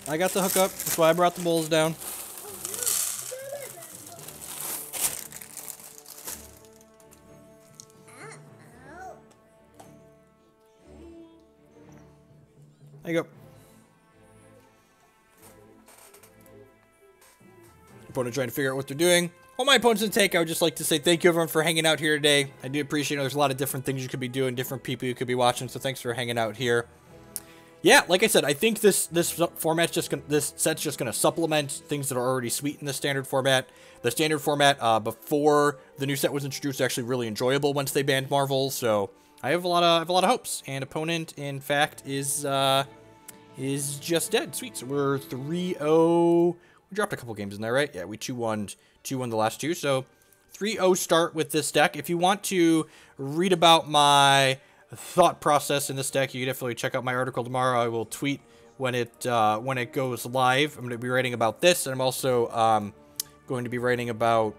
I got the hookup. That's why I brought the bowls down. There you go. Opponent trying to figure out what they're doing. All my opponents in take, I would just like to say thank you everyone for hanging out here today. I do appreciate it. There's a lot of different things you could be doing, different people you could be watching, so thanks for hanging out here. Yeah, like I said, I think this format's just gonna, this set's just gonna supplement things that are already sweet in the standard format. The standard format before the new set was introduced was actually really enjoyable once they banned Marvel, so I have a lot of hopes. And opponent, in fact, is just dead. Sweet. So we're 3-0. We dropped a couple games in there, right? Yeah, we 2-1 the last two. So 3-0 start with this deck. If you want to read about my thought process in this deck, you can definitely check out my article tomorrow. I will tweet when it goes live. I'm going to be writing about this, and I'm also going to be writing about